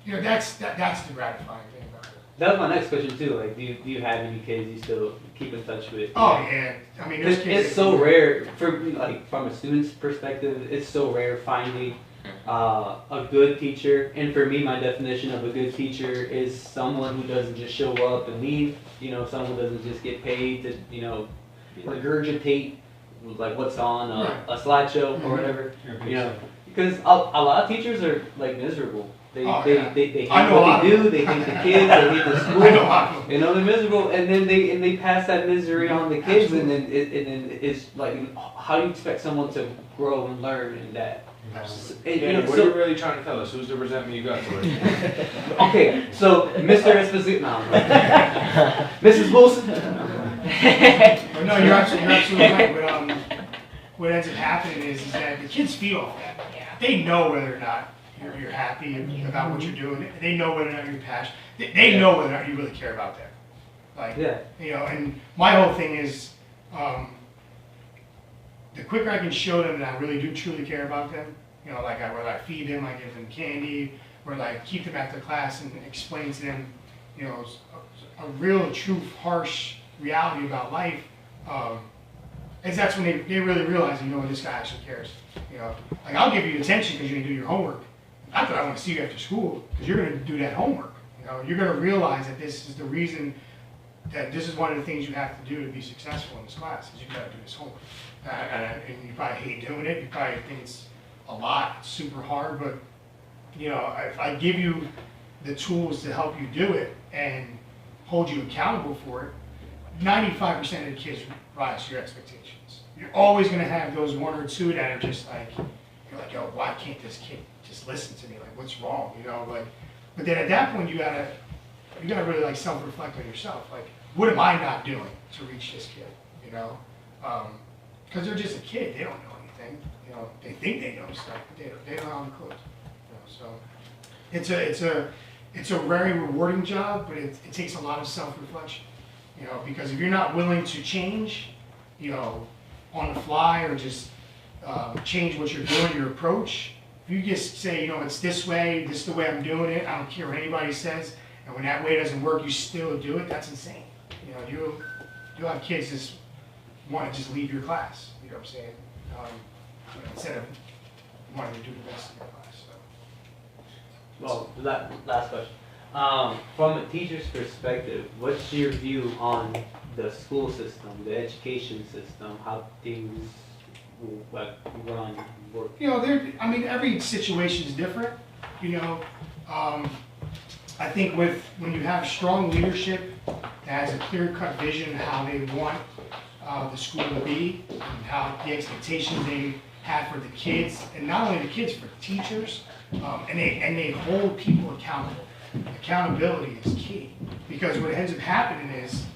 you know, that's the gratifying thing about it. That was my next question too. Like, do you have any kids you still keep in touch with? Oh yeah, I mean, it's so rare from a student's perspective. It's so rare finding a good teacher. And for me, my definition of a good teacher is someone who doesn't just show up and leave. You know, someone who doesn't just get paid to, you know, regurgitate like what's on a slideshow or whatever. You know, because a lot of teachers are like miserable. They hate what they do. They hate the kids. They hate the school. You know, they're miserable, and then they pass that misery on the kids, and then it's like, how do you expect someone to grow and learn in that? What are you really trying to tell us? Who's the resentment you got towards it? Okay, so Mr. Esposito, Mrs. Wilson. No, you're absolutely right. What ends up happening is that the kids feed off that. They know whether or not you're happy about what you're doing. They know whether or not you're passionate. They know whether or not you really care about them. Like, you know, and my whole thing is, the quicker I can show them that I really do truly care about them, you know, like whether I feed them, I give them candy, or like keep them after class and explain to them, you know, a real, true, harsh reality about life, is that's when they really realize, you know, this guy actually cares. You know, like, I'll give you attention because you're gonna do your homework. Not that I want to see you after school, because you're going to do that homework. You know, you're going to realize that this is the reason, that this is one of the things you have to do to be successful in this class, is you got to do this homework. And you probably hate doing it. You probably think it's a lot, it's super hard. But, you know, if I give you the tools to help you do it and hold you accountable for it, 95% of the kids rise to your expectations. You're always going to have those one or two that are just like, you're like, yo, why can't this kid just listen to me? Like, what's wrong? You know, like, but then at that point, you gotta really like self-reflect on yourself. Like, what am I not doing to reach this kid? You know, because they're just a kid. They don't know anything. You know, they think they know stuff, but they don't have a clue. You know, so it's a very rewarding job, but it takes a lot of self-reflection. You know, because if you're not willing to change, you know, on the fly, or just change what you're doing, your approach. If you just say, you know, it's this way, this is the way I'm doing it, I don't care what anybody says, and when that way doesn't work, you still do it, that's insane. You know, you'll have kids just want to just leave your class, you know what I'm saying? You know, instead of wanting to do the best in your class. So. Well, last question. From a teacher's perspective, what's your view on the school system, the education system, how things like run, work? You know, I mean, every situation is different. You know, I think when you have strong leadership that has a clear-cut vision of how they want the school to be, and how the expectations they have for the kids, and not only the kids, for teachers, and they hold people accountable. Accountability is key, because what ends up happening is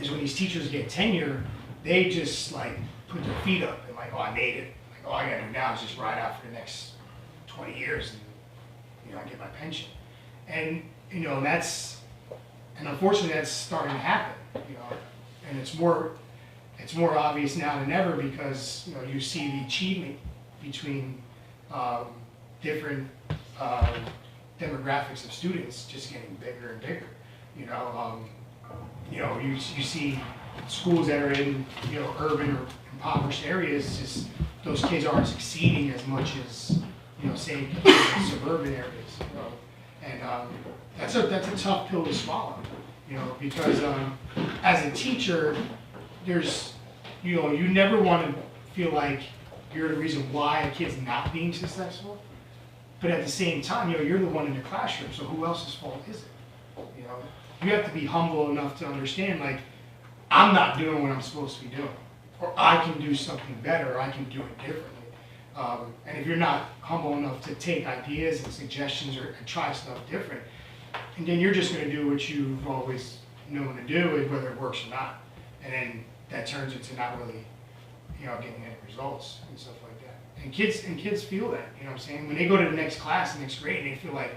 when these teachers get tenure, they just like put their feet up and like, oh, I made it. Like, all I gotta do now is just ride out for the next 20 years and, you know, I get my pension. And, you know, and unfortunately that's starting to happen, you know, and it's more obvious now than ever, because, you know, you see the achievement between different demographics of students just getting bigger and bigger. You know, you see schools that are in, you know, urban or impoverished areas, just those kids aren't succeeding as much as, you know, say in suburban areas. You know? And that's a tough pill to swallow, you know, because as a teacher, there's, you know, you never want to feel like you're the reason why a kid's not being successful. But at the same time, you know, you're the one in the classroom, so who else's fault is it? You know, you have to be humble enough to understand, like, I'm not doing what I'm supposed to be doing, or I can do something better, or I can do it differently. And if you're not humble enough to take ideas and suggestions and try stuff different, and then you're just going to do what you've always known to do, whether it works or not, and then that turns into not really, you know, getting any results and stuff like that. And kids feel that, you know what I'm saying? When they go to the next class, the next grade, they feel like,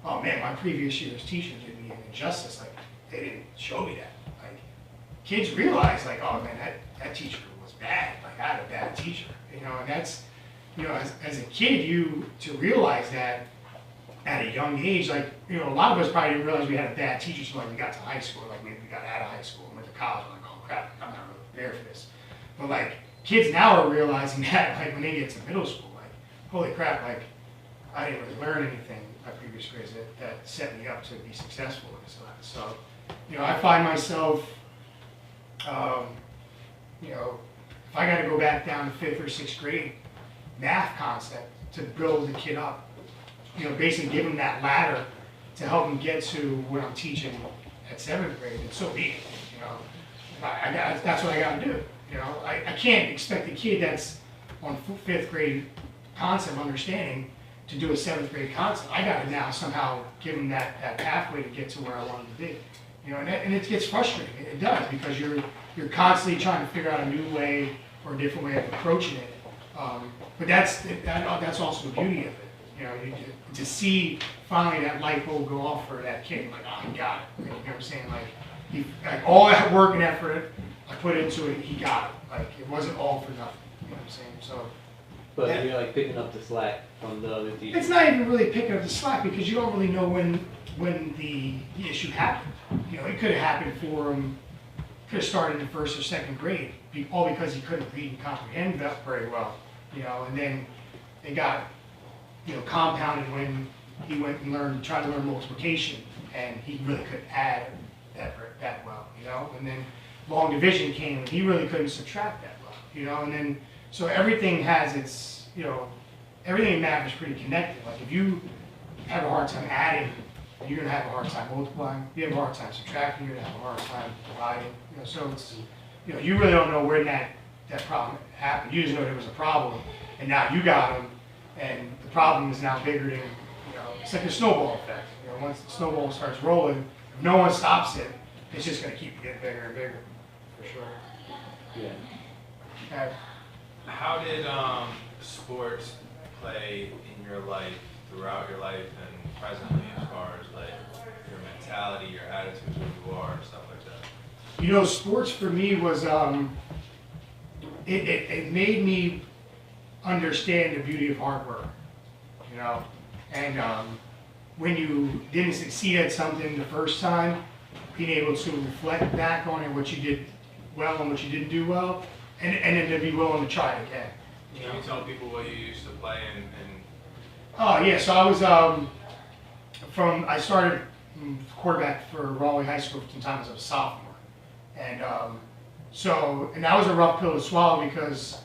oh man, my previous year's teacher did me an injustice. Like, they didn't show me that. Like, kids realize, like, oh man, that teacher was bad. Like, I had a bad teacher, you know, and that's, you know, as a kid, to realize that at a young age, like, you know, a lot of us probably didn't realize we had a bad teacher until, like, we got to high school. Like, maybe we got out of high school and went to college, like, oh crap, I'm not really prepared for this. But like, kids now are realizing that, like, when they get to middle school, like, holy crap, like, I didn't really learn anything in my previous grades that set me up to be successful in this life. So, you know, I find myself, you know, if I got to go back down to 5th or 6th grade math concept to build the kid up, you know, basically give him that ladder to help him get to what I'm teaching at 7th grade, and so be it. You know, that's what I got to do. You know, I can't expect a kid that's on 5th grade concept understanding to do a 7th grade concept. I got to now somehow give him that pathway to get to where I want him to be. You know, and it gets frustrating. It does, because you're constantly trying to figure out a new way or a different way of approaching it. But that's also the beauty of it. You know, to see finally that light bulb go off for that kid, like, oh, he got it. You know what I'm saying? Like all that work and effort I put into it, he got it. Like, it wasn't all for nothing. You know what I'm saying? So. But yeah, you're like picking up the slack from the other teachers. It's not even really picking up the slack, because you don't really know when the issue happened. You know, it could have happened for him. Could have started in 1st or 2nd grade, all because he couldn't read and comprehend that very well. You know, and then it got, you know, compounded when he went and tried to learn multiplication, and he really couldn't add that well. You know, and then long division came, and he really couldn't subtract that well. You know, and then so everything has its, you know, everything in math is pretty connected. Like, if you have a hard time adding, you're gonna have a hard time multiplying. If you have a hard time subtracting, you're gonna have a hard time dividing. You know, so it's, you know, you really don't know when that problem happened. You just know there was a problem, and now you got them, and the problem is now bigger than, you know, it's like a snowball effect. You know, once the snowball starts rolling, if no one stops it, it's just gonna keep getting bigger and bigger, for sure. Yeah. How did sports play in your life, throughout your life, and presently, as far as like your mentality, your attitude, who you are, and stuff like that? You know, sports for me was it made me understand the beauty of hard work. You know, and when you didn't succeed at something the first time, being able to reflect back on it, what you did well and what you didn't do well, and then to be willing to try it again. Can you tell people what you used to play and Oh yeah, so I was I started quarterback for Raleigh High School from the time I was a sophomore. And and that was a rough pill to swallow because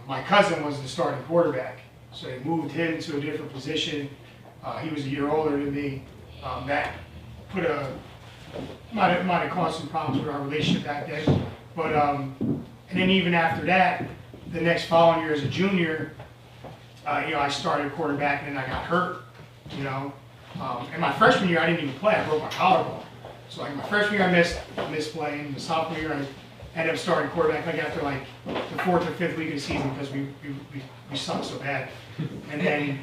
my cousin was the starting quarterback. So they moved him to a different position. He was a year older than me. That put might have caused some problems with our relationship back then. But and then even after that, the next following year as a junior, I started quarterback and then I got hurt. And my freshman year I didn't even play. I broke my collarbone. So like my freshman year I missed playing. The sophomore year I ended up starting quarterback like after like the 4th or 5th week of the season because we sucked so bad. And then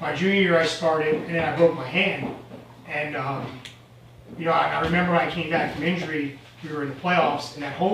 my junior year I started and then I broke my hand. And I remember when I came back from injury, we were in the playoffs and that whole